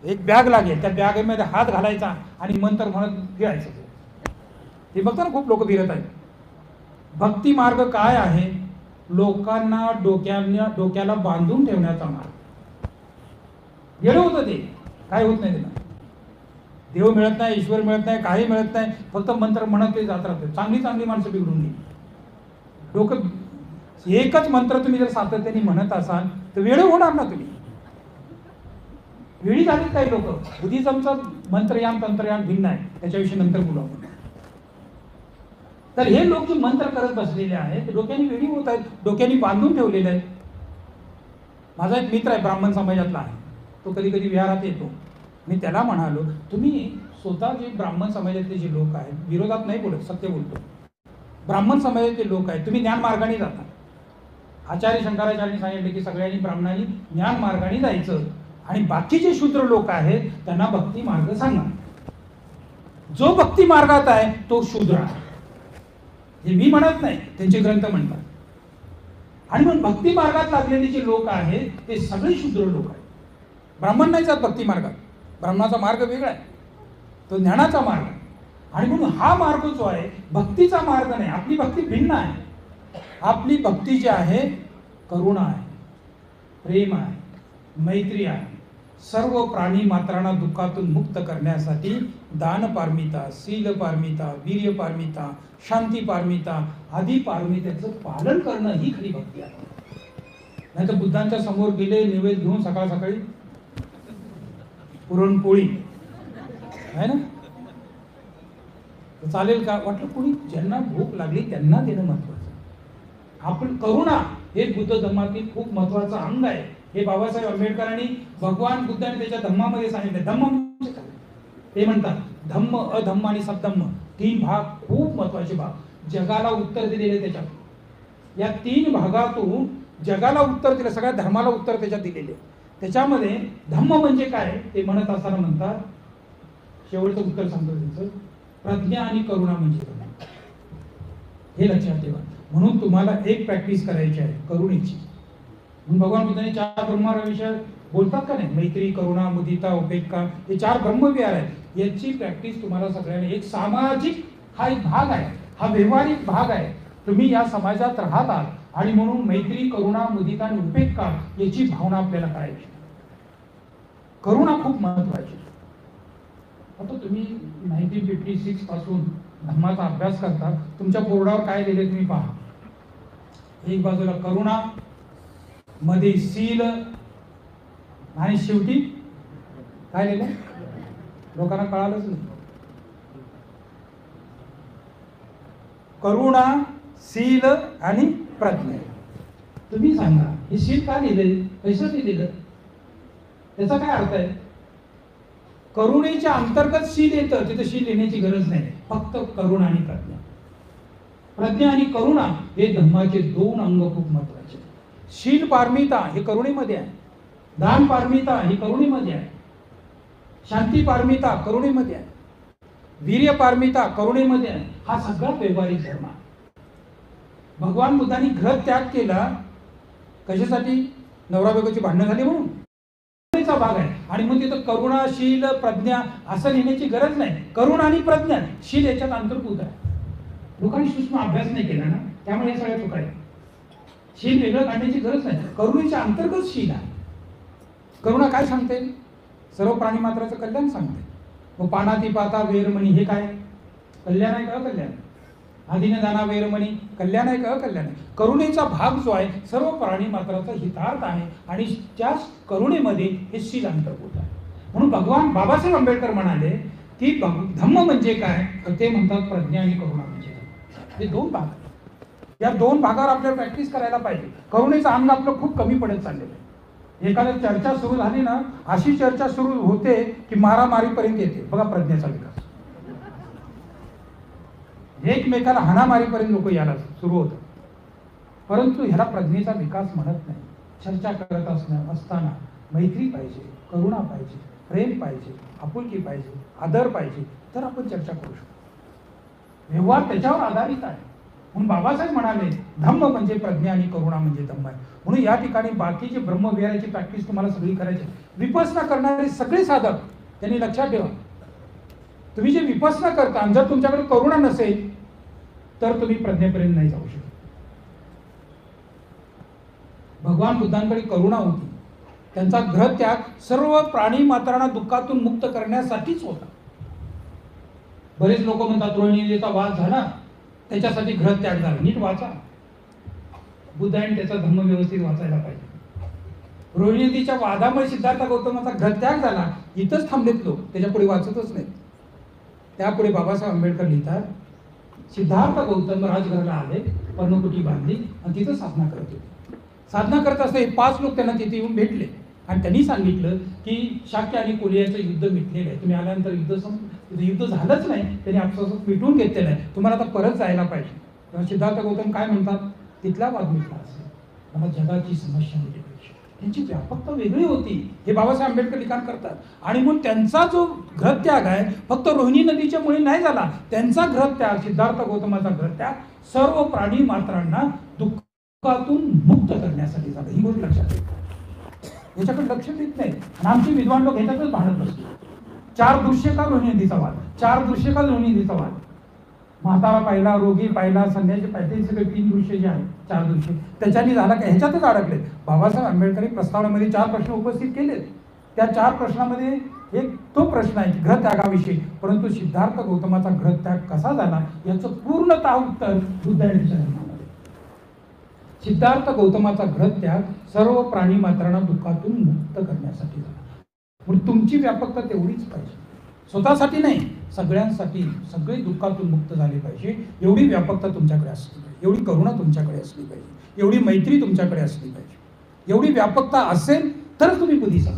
एक बॅग लागेल, त्या बॅगेमध्ये हात घालायचा आणि मंत्र म्हणत फिरायचं. हे बघता ना खूप लोक फिरत आहेत. भक्ती मार्ग काय आहे? लोकांना डोक्याला बांधून ठेवण्याचा मार्ग. गेलं होतं ते, काय होत नाही त्याला. देव मिळत नाही, ईश्वर मिळत नाही, काही मिळत नाही, फक्त मंत्र म्हणत ते जात राहते. चांगली चांगली माणसं बिघडून गेली. डोकं एकच मंत्र तुम्ही जर सातत्याने म्हणत असाल तर वेळ होणार ना तुम्ही. वेळी झालीत काही लोक. बुद्धिझमचं मंत्रयान तंत्रयान भिन्न आहे, त्याच्याविषयी नंतर बोलू आपण. तर हे लोक जे मंत्र करत बसलेले आहेत ते डोक्याने वेळी होत आहेत, डोक्याने बांधून ठेवलेले आहेत. माझा एक मित्र आहे, ब्राह्मण समाजातला आहे. तो कधी कधी विहारात येतो. मी त्याला म्हणालो, तुम्ही स्वतः जे ब्राह्मण समाजातले जे लोक आहेत, विरोधात नाही बोलत, सत्य बोलतो, ब्राह्मण समाजातले लोक आहेत, तुम्ही ज्ञान मार्गाने जाता. आचार्य शंकराचार्यांनी सांगितले की सगळ्यांनी ब्राह्मणांनी ज्ञान मार्गाने जायचं आणि बाकीचे शूद्र लोक आहेत त्यांना भक्ती मार्ग सांगा. जो भक्ती मार्गात आहे तो शूद्र आहे. हे मी म्हणत नाही, त्यांचे ग्रंथ म्हणतात. आणि मग भक्ती मार्गात लागलेले जे लोक आहेत ते सगळे शूद्र लोक आहेत. ब्राह्मण नाही जात भक्ती मार्गात. ब्राह्मणाचा मार्ग वेगळा आहे, तो ज्ञानाचा मार्ग आहे. आणि म्हणून हा मार्ग जो आहे भक्तीचा मार्ग नाही. आपली भक्ती भिन्न आहे. आपली भक्ती जी आहे करुणा आहे, प्रेम आहे, मैत्री आहे. सर्व प्राणी मात्रांना दुःखातून मुक्त करण्यासाठी दान पारमिता, शील पारमिता, वीर्य पारमिता, शांती पारमिता आदी पारमितेचं पालन करणं ही खरी भक्ती आहे. नाही तर बुद्धांच्या समोर गेले, नैवेद्य घेऊन सकाळ सकाळी पुरणपोळी आहे ना, चालेल का? वाटलं कोणी ज्यांना भूक लागली त्यांना देणं महत्वाचं. आपण करुणा हे बुद्ध धर्मातील खूप महत्वाचं अंग आहे. हे बाबासाहेब आंबेडकरांनी भगवान बुद्धाने त्याच्या धम्मामध्ये सांगितले. धम्म म्हणजे काय? ते म्हणतात धम्म, अधम्म आणि सबधम्म, तीन भाग खूप महत्वाचे भाग जगाला उत्तर दिलेले. त्याच्यात या तीन भागातून जगाला उत्तर दिलं, सगळ्या धर्माला उत्तर त्याच्यात दिलेले. त्याच्यामध्ये धम्म म्हणजे काय ते म्हणत असताना म्हणतात, शेवटचं उत्तर सांगतो त्यांचं, प्रज्ञा आणि करुणा म्हणजे काय हे लक्षात ठेवा. म्हणून तुम्हाला एक प्रॅक्टिस करायची आहे करुणेची. म्हणून भगवान बुद्धाने 4 ब्रह्मविषय बोलतात का नाही, मैत्री, करुणा, मुदिता, उपेक्षा, हे 4 ब्रह्मविहार आहेत. याची प्रॅक्टिस तुम्हाला सगळ्यांनी, एक सामाजिक हा एक भाग आहे, हा व्यवहारिक भाग आहे. तुम्ही या समाजात राहतात आणि म्हणून मैत्री, करुणा, मुदिता आणि उपेक्षा याची भावना आपल्याला करायची. करुणा खूप महत्वाची. आता तुम्ही 1956 पासून धर्माचा अभ्यास करता, तुमच्या बोर्डावर काय लिहिले तुम्ही पहा. एक बाजूला करुणा, मध्ये शील आणि शेवटी काय लिहिलं लोकांना कळालंच नाही. करुणा, शील आणि प्रज्ञा. तुम्ही सांगा हे शील का लिहिले, कशासाठी लिहिलं, त्याचा काय अर्थ आहे? करुणेच्या अंतर्गत शील येतं, तिथे शील लिहिण्याची गरज नाही, फक्त करुणा आणि प्रज्ञा. प्रज्ञा आणि करुणा हे धर्माचे 2 अंग खूप महत्वाचे. शील पारमिता हे करुणेमध्ये आहे, दान पारमिता ही करुणेमध्ये आहे, शांती पारमिता करुणेमध्ये आहे, वीर्य पारमिता करुणेमध्ये आहे. हा सगळा व्यवहारिक धर्म आहे. भगवान बुद्धांनी ग्रह त्याग केला कशासाठी? नवरा बायकोची भांडणं झाली म्हणून. करुणेचा भाग आहे आणि मग तिथं करुणा, शील, प्रज्ञा असं लिहिण्याची गरज नाही. करुणा आणि प्रज्ञा, शील याच्यात अंतर्भूत आहे. लोकांनी सूक्ष्म अभ्यास नाही केला ना, त्यामुळे हे सगळ्या चुका आहेत. शील वेगळं काढण्याची गरज नाही, करुणेच्या अंतर्गत शील आहे. करुणा काय सांगते? सर्व प्राणी मात्राचं कल्याण सांगते. मग पानाती पाता वेरमणी हे काय? कल्याण आहे का अकल्याण? आधीने दाना वेरमणी कल्याण आहे का अकल्याण आहे? करुणेचा भाग जो आहे सर्व प्राणी मात्राचा हितार्थ आहे आणि त्या करुणेमध्ये हे शील अंतर्भूत आहे. म्हणून भगवान बाबासाहेब आंबेडकर म्हणाले की धम्म म्हणजे काय, तर ते म्हणतात प्रज्ञा आणि करुणा म्हणजे काय. हे 2 भाग आहेत. या 2 भागावर आपल्याला प्रॅक्टिस करायला पाहिजे. करुणेचं अंग आपलं खूप कमी पडत चाललेलं आहे. एखादी चर्चा सुरू झाली ना, अशी चर्चा सुरू होते की मारामारीपर्यंत येते. बघा प्रज्ञेचा विकास, एकमेकाला हाणामारीपर्यंत लोक यायला सुरू होतात. परंतु ह्याला प्रज्ञेचा विकास म्हणत नाही. चर्चा करत असताना मैत्री पाहिजे, करुणा पाहिजे, प्रेम पाहिजे, आपुलकी पाहिजे, आदर पाहिजे, तर आपण चर्चा करू शकतो. व्यवहार त्याच्यावर आधारित आहे. म्हणून बाबासाहेब म्हणाले धम्म म्हणजे प्रज्ञा आणि करुणा म्हणजे धम्म आहे. म्हणून या ठिकाणी बाकीचे ब्रह्मविहाराची प्रॅक्टिस तुम्हाला सगळी करायची. विपसना करणारे सगळे साधक त्यांनी लक्षात ठेवा, तुम्ही जे विपसना करता जर तुमच्याकडे करुणा नसेल तर तुम्ही प्रज्ञेपर्यंत नाही जाऊ शकत. भगवान बुद्धांकडे करुणा होती. त्यांचा ग्रहत्याग सर्व प्राणी मात्रांना दुःखातून मुक्त करण्यासाठीच होता. बरेच लोक म्हणतात रोहिणीचा वाद झाला त्याच्यासाठी ग्रहत्याग झाला. नीट वाचा, बुद्धाने त्याचा धर्म व्यवस्थित वाचायला पाहिजे. रोहिणीच्या वादामुळे सिद्धार्थ गौतमाचा ग्रहत्याग झाला इथंच थांबलेत लोक, त्याच्या पुढे वाचतच नाही. त्यापुढे बाबासाहेब आंबेडकर लिहितात, सिद्धार्थ गौतम राजघराला आले, पर्णकुटी बांधली आणि तिथं साधना करत होते. साधना करत असताना 5 लोक त्यांना तिथे येऊन भेटले आणि त्यांनी सांगितलं की शाक्य आणि कोलियाचं युद्ध मिटलेलं आहे, तुम्ही आल्यानंतर युद्ध झालंच नाही, त्यांनी आपसात मिटवून घेतलेलं आहे, तुम्हाला आता परत जायला पाहिजे. तेव्हा सिद्धार्थ गौतम काय म्हणतात, तिथला वाद मिटला असेल, मला जगाची समस्या मिटली. त्यांची व्यापकता वेगळी होती, हे बाबासाहेब आंबेडकर लिखाण करतात. आणि म्हणून त्यांचा जो ग्रहत्याग आहे फक्त रोहिणी नदीच्या मुळे नाही झाला. त्यांचा ग्रहत्याग, सिद्धार्थ गौतमाचा ग्रहत्याग सर्व प्राणी मात्रांना दुःखातून मुक्त करण्यासाठी झाला. ही गोष्ट लक्षात ठेवा, याच्याकडे लक्ष देत नाही. आणि आमचे विद्वान लोक ह्याच्यातच भांडत बसले. 4 दृश्य का रोहिणी नदीचा वाद, 4 दृश्य का रोहिणी नदीचा वाद, म्हातारा पाहिला, रोगी पाहिला, संन्यासी पाहिजे, हे सगळे 3 दृश्य जे आहेत, 4 दृश्य त्याच्यानी झाला का, ह्याच्यातच अडकले. बाबासाहेब आंबेडकरांनी प्रस्तावनेमध्ये 4 प्रश्न उपस्थित केले. त्या 4 प्रश्नामध्ये एक तो प्रश्न आहे ग्रहत्यागाविषयी. परंतु सिद्धार्थ गौतमाचा ग्रहत्याग कसा झाला याचं पूर्णतः उत्तर बुद्धांच्या धर्मामध्ये. सिद्धार्थ गौतमाचा ग्रहत्याग सर्व प्राणी मात्रांना दुःखातून मुक्त करण्यासाठी झाला. म्हणून तुमची व्यापकता तेवढीच पाहिजे, स्वतःसाठी नाही, सगळ्यांसाठी. सगळे दुःखातून मुक्त झाले पाहिजे एवढी व्यापकता तुमच्याकडे असली पाहिजे, एवढी करुणा तुमच्याकडे असली पाहिजे, एवढी मैत्री तुमच्याकडे असली पाहिजे. एवढी व्यापकता असेल तर तुम्ही बुद्धीचा.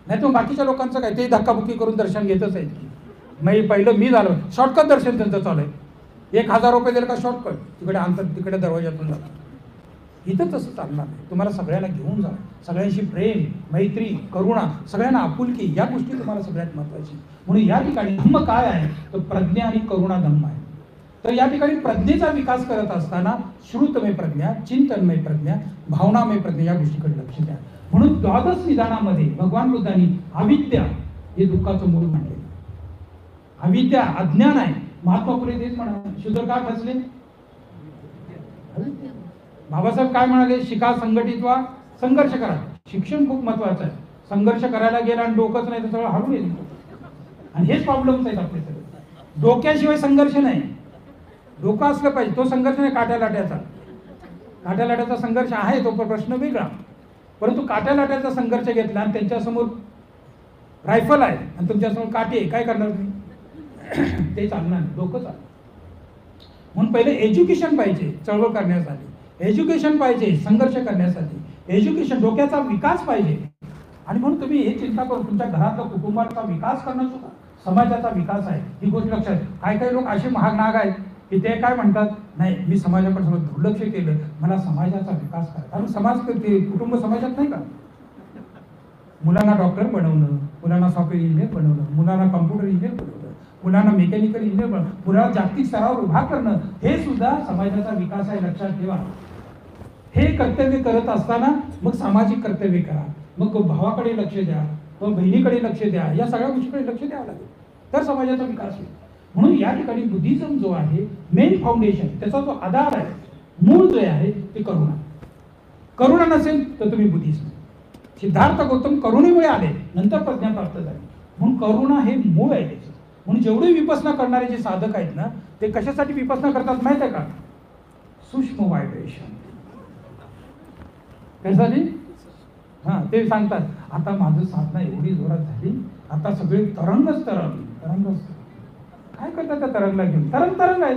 नाही तर बाकीच्या लोकांचं काय, ते धक्काबुक्की करून दर्शन घेतच आहेत की पहिलं मी झालो, शॉर्टकट दर्शन त्यांचं चालू आहे. 1000 रुपये दिले का शॉर्टकट, तिकडे आणतात, तिकडे दरवाजातून जातात. इथं तसं चालणार नाही. तुम्हाला सगळ्यांना घेऊन जा, सगळ्यांशी प्रेम, मैत्री, करुणा, सगळ्यांना आपुलकी, या गोष्टी तुम्हाला सगळ्यात महत्त्वाची. म्हणून या ठिकाणी धम्म काय आहे तर प्रज्ञा आणि करुणा धम्म आहे. तर या ठिकाणी प्रज्ञेचा विकास करत असताना श्रुतमय प्रज्ञा, चिंतनमय प्रज्ञा, भावनामय प्रज्ञा या गोष्टीकडे लक्ष द्या. म्हणून द्वादश निदानामध्ये भगवान बुद्धांनी अविद्या हे दुःखाचं मूळ मानले. अविद्या अज्ञान आहे. महात्मा फुले तेच म्हणाले, शूद्र का खचले. बाबासाहेब काय म्हणाले, शिका, संघटित व्हा, संघर्ष करा. शिक्षण खूप महत्वाचं आहे. संघर्ष करायला गेला आणि डोकंच नाही तर सगळं हळून येईल. आणि हेच प्रॉब्लेम्स आहेत आपले सगळे. डोक्याशिवाय संघर्ष नाही, डोकं असलं पाहिजे. तो संघर्ष नाही काट्या लाट्याचा. काट्या लाट्याचा संघर्ष आहे तो प्रश्न वेगळा. परंतु काट्या लाट्याचा संघर्ष घेतला आणि त्यांच्यासमोर रायफल आहे आणि तुमच्यासमोर काटे आहे, काय करणार तुम्ही. ते चालणार नाही, डोकं चालणार. म्हणून पहिले एज्युकेशन पाहिजे चळवळ करण्यासाठी, एज्युकेशन पाहिजे संघर्ष करण्यासाठी, एज्युकेशन डोक्याचा विकास पाहिजे. आणि म्हणून तुम्ही हे चिंता करून तुमच्या घरातला कुटुंबाचा विकास करणं सुद्धा समाजाचा विकास आहे, ही गोष्ट लक्षात. काही लोक असे महाग नाग आहेत की ते काय म्हणतात, नाही मी समाजाकडे सगळं दुर्लक्ष केलं, मला समाजाचा विकास करा. कारण समाज ते कुटुंब समाजात नाही का. मुलांना डॉक्टर बनवणं, मुलांना सॉफ्टवेअर इंजिनियर बनवणं, मुलांना कॉम्प्युटर इंजिनियर बनवणं, मुलांना मेकॅनिकल इंजिनियर बनवणं, मुलांना जागतिक स्तरावर उभा करणं, हे सुद्धा समाजाचा विकास आहे, लक्षात ठेवा. हे कर्तव्य करत असताना मग सामाजिक कर्तव्य करा, मग भावाकडे लक्ष द्या, मग बहिणीकडे लक्ष द्या, या सगळ्या गोष्टीकडे लक्ष द्यावं लागेल, तर समाजाचा विकास होईल. म्हणून या ठिकाणी बुद्धिझम जो आहे मेन फाउंडेशन, त्याचा जो आधार आहे, मूळ जे आहे ते करुणा. करुणा नसेल तर तुम्ही बुद्धिझम. सिद्धार्थ गौतम करुणेमुळे आले, नंतर प्रज्ञा प्राप्त झाली. म्हणून करुणा हे मूळ आहे त्याचं. म्हणून जेवढे विपसना करणारे जे साधक आहेत ना, ते कशासाठी विपसना करतात माहिती आहे का. सूक्ष्म व्हायब्रेशन. कशासाठी. ते सांगतात आता माझं साधना एवढी जोरात झाली, आता सगळे तरंगच तरंग. काय करतात त्या तरंगला घेऊन. तरंग आहे.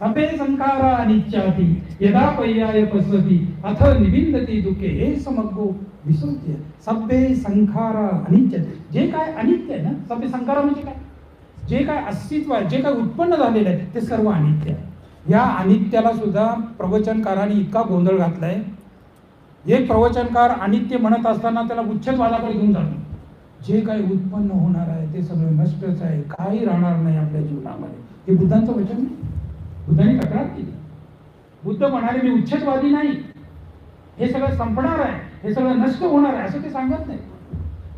सभे संखारा अनित्याती यदा पर्याय पसरती अथ निबिंदती दुखे हे समग्गो विसृत्य. सभे संखारा अनित्याती, जे काय अनित्य आहे ना, सभे संखारा म्हणजे काय, जे काय अस्तित्व आहे, जे काय उत्पन्न झालेलं आहे ते सर्व अनित्य आहे. या अनित्याला सुद्धा प्रवचनकारांनी इतका गोंधळ घातलाय. एक प्रवचनकार अनित्य म्हणत असताना त्याला उच्छेदवादाकडे घेऊन जातो. जे काही उत्पन्न होणार आहे ते सगळं नष्टच आहे, काही राहणार नाही आपल्या जीवनामध्ये. हे बुद्धांचं वचन नाही. बुद्धांनी तक्रार केली. बुद्ध म्हणाले मी उच्छेदवादी नाही, हे सगळं संपणार आहे, हे सगळं नष्ट होणार आहे असं ते सांगत नाही.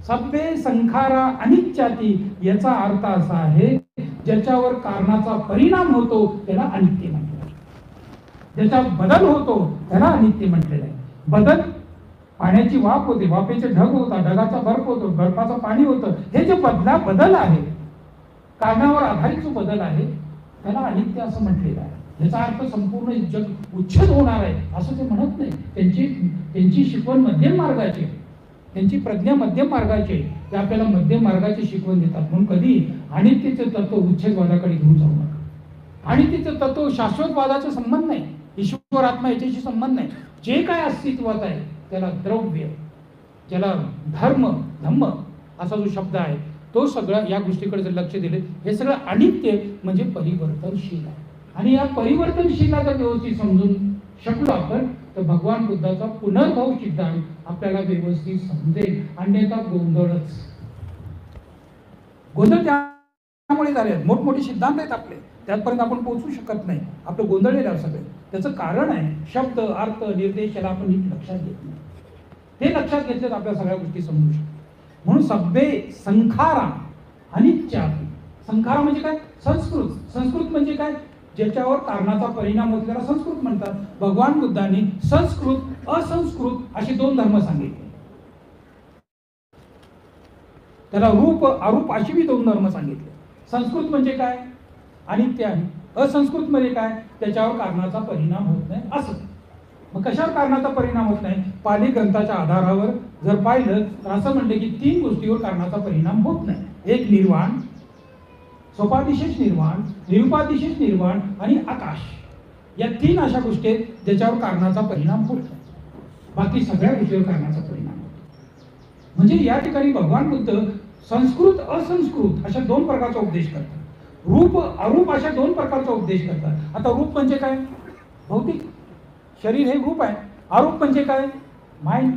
सभे संखारा अनित्याती याचा अर्थ असा आहे ज्याच्यावर कारणाचा परिणाम होतो त्याला अनित्य म्हटलेलं आहे. ज्याचा बदल होतो त्याला अनित्य म्हटलेलं आहे. बदल, पाण्याची वाफ होते, वाफेचे ढग होतात, ढगाचा बर्फ होतो, बर्फाचं पाणी होतं, हे जे बदल आहे, कारणावर आधारित जो बदल आहे त्याला अनित्य असं म्हटलेलं आहे. याचा अर्थ संपूर्ण जग उच्छेद होणार आहे असं ते म्हणत नाही. त्यांची शिकवण मध्यम मार्गाची आहे, त्यांची प्रज्ञा मध्यम मार्गाची आहे. ते आपल्याला मध्यम मार्गाची शिकवण देतात. म्हणून कधी अनित्यचं तत्व उच्छेदवादाकडे घेऊन जाऊ नका. अनित्यचं तत्व शाश्वतवादाचा संबंध नाही, ईश्वर आत्मा याच्याशी संबंध नाही. जे काय अस्तित्वात आहे त्याला द्रव्य, ज्याला धर्म धम्म असा जो शब्द आहे तो सगळं या गोष्टीकडे जर लक्ष दिले, हे सगळं अनित्य म्हणजे परिवर्तनशील आहे. आणि या परिवर्तनशीलाचा व्यवस्थित समजून शकलो आपण तर भगवान बुद्धाचा पुनर्भव सिद्धांत आपल्याला व्यवस्थित समजेल. अन्यथा गोंधळ त्यामुळे झाले. मोठमोठे सिद्धांत आहेत आपले, त्यापर्यंत आपण पोहोचू शकत नाही. आपलं गोंधळलेलं आहे सगळे. त्याचं कारण आहे शब्द, अर्थ, निर्देश याला आपण नीट लक्षात घेत नाही. ते लक्षात घेतले तर आपल्या सगळ्या गोष्टी समजू शकतात. म्हणून सभे संखारा अनित्याती. संखारा म्हणजे काय? संस्कृत म्हणजे काय? ज्याच्यावर कारणाचा परिणाम होतो त्याला संस्कृत म्हणतात. भगवान बुद्धांनी संस्कृत असंस्कृत असे दोन धर्म सांगितले. त्याला रूप अरूप अशी बी दोन धर्म सांगितले. संस्कृत म्हणजे काय? अनित्य आहे. असंस्कृत म्हणजे काय? त्याच्यावर कारणाचा परिणाम होत नाही असं. मग कशावर कारणाचा परिणाम होत नाही? पाली ग्रंथाच्या आधारावर जर पाहिलं तर असं म्हणले की 3 गोष्टीवर कारणाचा परिणाम होत नाही. एक निर्वाण, सोपादिशेष निर्वाण, निरुपादिशेष निर्वाण आणि आकाश. या 3 अशा गोष्टी आहेत ज्याच्यावर कारणाचा परिणाम होत नाही. बाकी सगळ्या गोष्टीवर कारणाचा परिणाम होतो. म्हणजे या ठिकाणी भगवान बुद्ध संस्कृत असंस्कृत अशा 2 प्रकारचा उपदेश करतात. रूप अरूप अशा 2 प्रकारचा उपदेश करतात. आता रूप म्हणजे काय? भौतिक शरीर हे रूप आहे. अरूप म्हणजे काय? माइंड,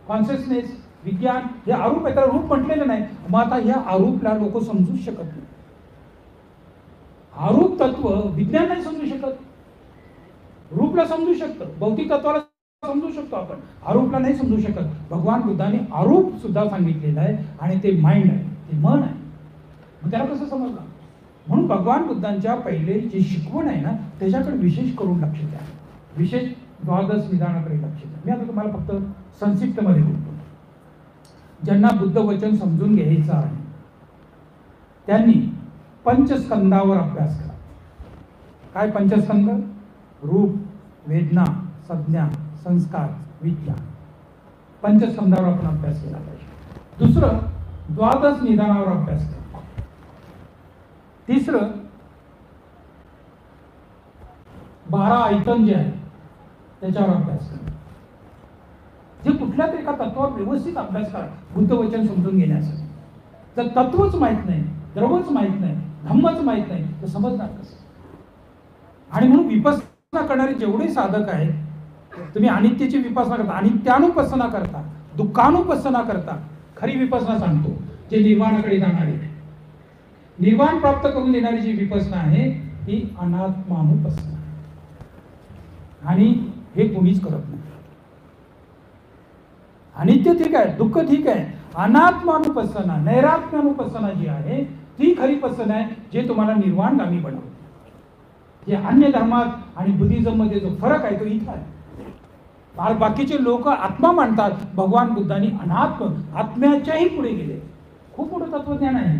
कॉन्शियसनेस, विज्ञान हे अरूप आहे. त्याला रूप म्हटलेलं नाही. मग आता या अरूपला लोक समजू शकत नाही. अरूप तत्व विज्ञान नाही समजू शकत. रूपला समजू शकतं, भौतिक तत्वाला समजू शकतो आपण, अरूपला नाही समजू शकत. भगवान बुद्धाने अरूप सुद्धा सांगितलेलं आहे आणि ते माइंड आहे, ते मन आहे. मग त्याला कसं समजलं? म्हणून भगवान बुद्धांच्या पहिले जी शिकवण आहे ना त्याच्याकडे विशेष करून लक्ष द्या. विशेष द्वादश निदानाकडे लक्ष द्या. मी आता तुम्हाला फक्त संक्षिप्तमध्ये बोलतो. ज्यांना बुद्ध वचन समजून घ्यायचं आहे त्यांनी पंचस्कंदावर अभ्यास करा. काय पंचस्कंद? रूप, वेदना, संज्ञा, संस्कार, विज्ञान. पंचस्कंदावर आपण अभ्यास केला पाहिजे. दुसरं, द्वादश निदानावर अभ्यास करा. तिसरं, 12 आयतन जे आहे त्याच्यावर अभ्यास करा. जे कुठल्या तरी एका तत्वावर व्यवस्थित अभ्यास करा बुद्ध वचन समजून घेण्यासाठी. जर तत्वच माहित नाही, द्रवच माहित नाही, धम्मच माहित नाही तर समजणार कसं? आणि म्हणून विपස්සना करणारे जेवढे साधक आहेत, तुम्ही अनित्याची विपස්සना करता, अनित्यानुपස්සना करता, दुःखानुपස්සना करता, खरी विपස්සना सांगतो जे निर्वाणाकडे जाणारे, निर्वाण प्राप्त करून देणारी जी विपස්සना आहे ती अनात्मानुपස්සना. आणि हे कोणीच करत नाही. अनित्य ठीक आहे, दुःख ठीक आहे, अनात्मानुपස්සना, नैरात्म्यानुपස්සना जी आहे ती खरी पसना आहे, जे तुम्हाला निर्वाणगामी बनवते. जे अन्य धर्मात आणि बुद्धिझम मध्ये जो फरक आहे तो इथं आहे. बाकीचे लोक आत्मा मानतात, भगवान बुद्धांनी अनात्म, आत्म्याच्याही पुढे गेले. खूप मोठं तत्वज्ञान आहे.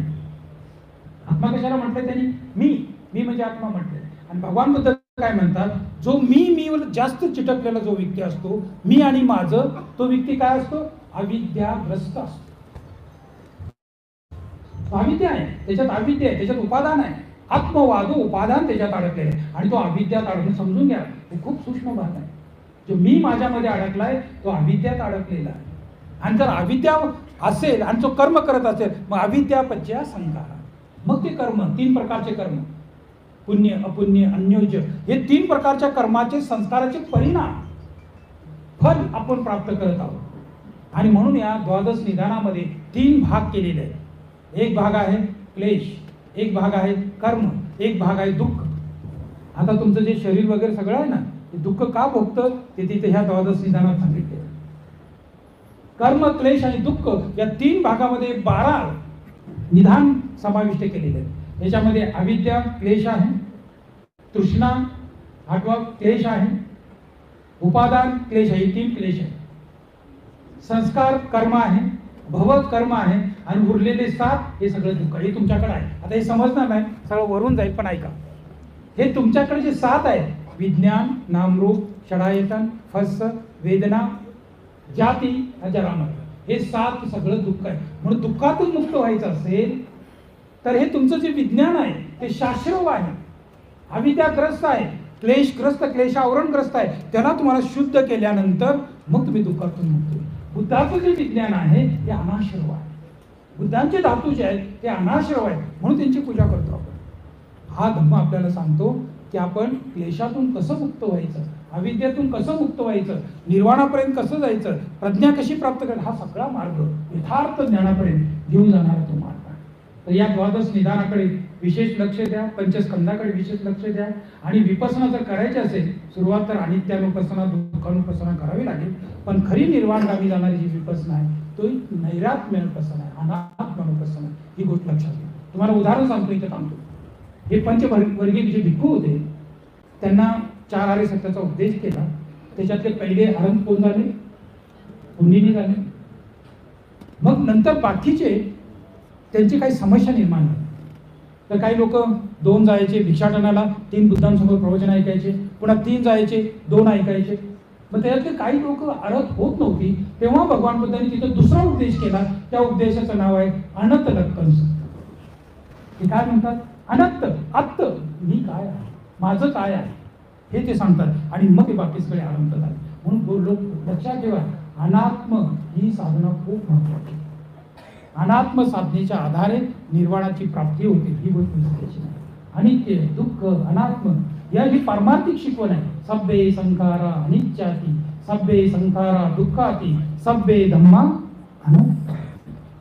आत्मा कशाला म्हटलं त्यांनी? मी म्हणजे आत्मा म्हटले. आणि भगवान बुद्ध काय म्हणतात? जो मी जास्त चिटकलेला जो व्यक्ती असतो, मी आणि माझं, तो व्यक्ती काय असतो? अविद्याग्रस्त असतो. अविद्या आहे त्याच्यात, अविद्या आहे त्याच्यात, उपादान आहे. आत्मवाद उपादान त्याच्यात अडकलेलं आहे आणि तो अविद्यात अडकून समजून घ्या, हे खूप सूक्ष्म भाग आहे. जो मी माझ्यामध्ये अडकलाय तो अविद्यात अडकलेला आहे. आणि जर अविद्या असेल आणि जो कर्म करत असेल मग अविद्यापच्या संकार, मग ते कर्म 3 प्रकारचे कर्म, पुण्य अपुण्य अन्योज्य, हे 3 प्रकारच्या कर्माचे संस्काराचे परिणाम फल आपण प्राप्त करत आहोत. आणि म्हणून या द्वादश निदानामध्ये 3 भाग केलेले आहेत. एक भाग आहे क्लेश, एक भाग आहे कर्म, एक भाग आहे दुःख. आता तुमचं जे शरीर वगैरे सगळं आहे ना, ते दुःख का भोगतं ते तिथे ह्या द्वादश निदानात सांगितले. कर्म, क्लेश आणि दुःख या 3 भागामध्ये 12 निदान समाविष्ट केलेले आहेत. याच्यामध्ये अविद्या क्लेश आहे, तृष्णा 8वा क्लेश आहे, उपादान क्लेश आहे, 3 क्लेश आहे, संस्कार कर्म आहे, भव कर्म आहे आणि उरलेले 7 हे सगळं दुःख. हे तुमच्याकडे आहे. आता हे समजणार नाही, सगळं वरून जाईल, पण ऐका. हे तुमच्याकडे जे 7 आहेत, विज्ञान, नामरूप, षडायतन, फस, वेदना, जाती, जरामर, हे 7 सगळं दुःख आहे. म्हणून दुःखातून मुक्त व्हायचं असेल तर हे तुमचं जे विज्ञान आहे ते शास्त्रव आहे, अविद्याग्रस्त आहे, क्लेशग्रस्त, क्लेशावरणग्रस्त आहे, त्याला तुम्हाला शुद्ध केल्यानंतर मग तुम्ही दुःखातून मुक्त होईल. बुद्धाचं जे विज्ञान आहे ते अनाश्रव आहे. बुद्धांचे धातू जे आहेत ते अनाश्रव आहेत, म्हणून त्यांची पूजा करतो आपण. हा धम्म आपल्याला सांगतो की आपण क्लेशातून कसं मुक्त व्हायचं, अविद्यातून कसं मुक्त व्हायचं, निर्वाणापर्यंत कसं जायचं, प्रज्ञा कशी प्राप्त करायची, हा सगळा मार्ग यथार्थ ज्ञानापर्यंत घेऊन जाणारा तो मार्ग आहे. तर या द्वादश निदानाकडे विशेष लक्ष द्या, पंचस्कंदाकडे विशेष लक्ष द्या. आणि विपसना जर करायची असेल, सुरुवात तर अनित्यानुपसना, दुःखानुपसना करावी लागेल, पण खरी निर्वाणगामी जाणारी जी विपसना आहे तो नैरात्म्यनुपसना आहे, अनात्मानुपसना. ही गोष्ट लक्षात घ्या. तुम्हाला उदाहरण सांगतो, इथे थांबतो. हे पंचवर्गीय जे भिक्खू होते त्यांना 4 आर्य सत्याचा उपदेश केला. त्याच्यातले पहिले आरंभ कोण झाले? कुंडिनी झाले. मग नंतर बाकीचे त्यांची काही समस्या निर्माण झाली. तर काही लोक 2 जायचे भिक्षाटनाला, 3 बुद्धांसमोर प्रवचन ऐकायचे, पुन्हा 3 जायचे, 2 ऐकायचे. मग त्याच्यातले काही लोक अडत होत नव्हती. तेव्हा भगवान बुद्धांनी तिथं दुसरा उपदेश केला. त्या उपदेशाचं नाव आहे अनंत लक्कंस. हे काय म्हणतात? अनंत, आत्त, मी काय आहे, माझं काय आहे हे ते सांगतात. आणि मग ते बाकी सगळे आरंभ झाले. म्हणून लोक लक्षात ठेवा, अनात्म ही साधना खूप महत्त्वाची. अनात्म साधनेच्या आधारे निर्वाणाची प्राप्ती होते, ही गोष्ट विसरायची नाही. अनित्य, दुःख, अनात्म या जी पारमार्थिक शिकवण आहे. सब्बे संखारा अनित्याती, सब्बे संखारा दुःखाती, सब्बे धम्मा अनंत.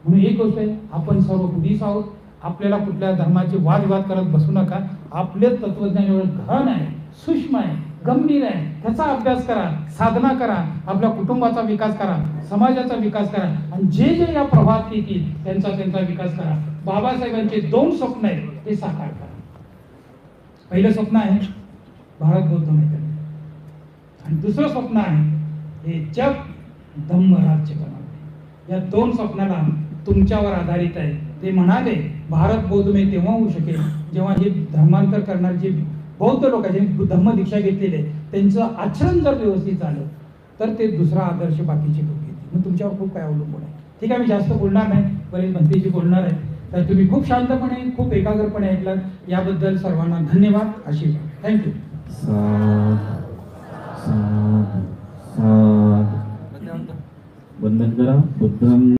म्हणून एक गोष्ट आहे, आपण सर्व बुद्धिस्ट आहोत. आपल्याला कुठल्या धर्माचे वादविवाद करत बसू नका. आपले तत्वज्ञान एवढं गहन आहे, सूक्ष्म आहे, गंभीर आहे. त्याचा अभ्यास करा, साधना करा, आपल्या कुटुंबाचा विकास करा, समाजाचा विकास करा आणि जे जे या प्रभात येतील त्यांचा विकास करा. बाबासाहेबांचे 2 स्वप्न आहेत, ते साकार करा. पहिलं स्वप्न आहे भारत बौद्धमय करणे आणि दुसरं स्वप्न आहे हे जग धम्म राज्य बनावे. या 2 स्वप्नाला तुमच्यावर आधारित आहे. ते म्हणाले भारत बौद्धमय तेव्हा होऊ शकेल जेव्हा हे धर्मांतर करणारे जे बौद्ध लोक आहेत, जे धम्म दीक्षा घेतलेले, त्यांचं आचरण जर व्यवस्थित झालं तर ते दुसरा आदर्श बाकीचे लोक घेतील. मग तुमच्यावर खूप काय अवलंबून आहे. ठीक आहे, मी जास्त बोलणार नाही, बरेच भंतेजी बोलणार आहे. तर तुम्ही खूप शांतपणे, खूप एकाग्रपणे ऐकलात, याबद्दल सर्वांना धन्यवाद, आशीर्वाद. थँक्यू. वंदन करा. बुद्धं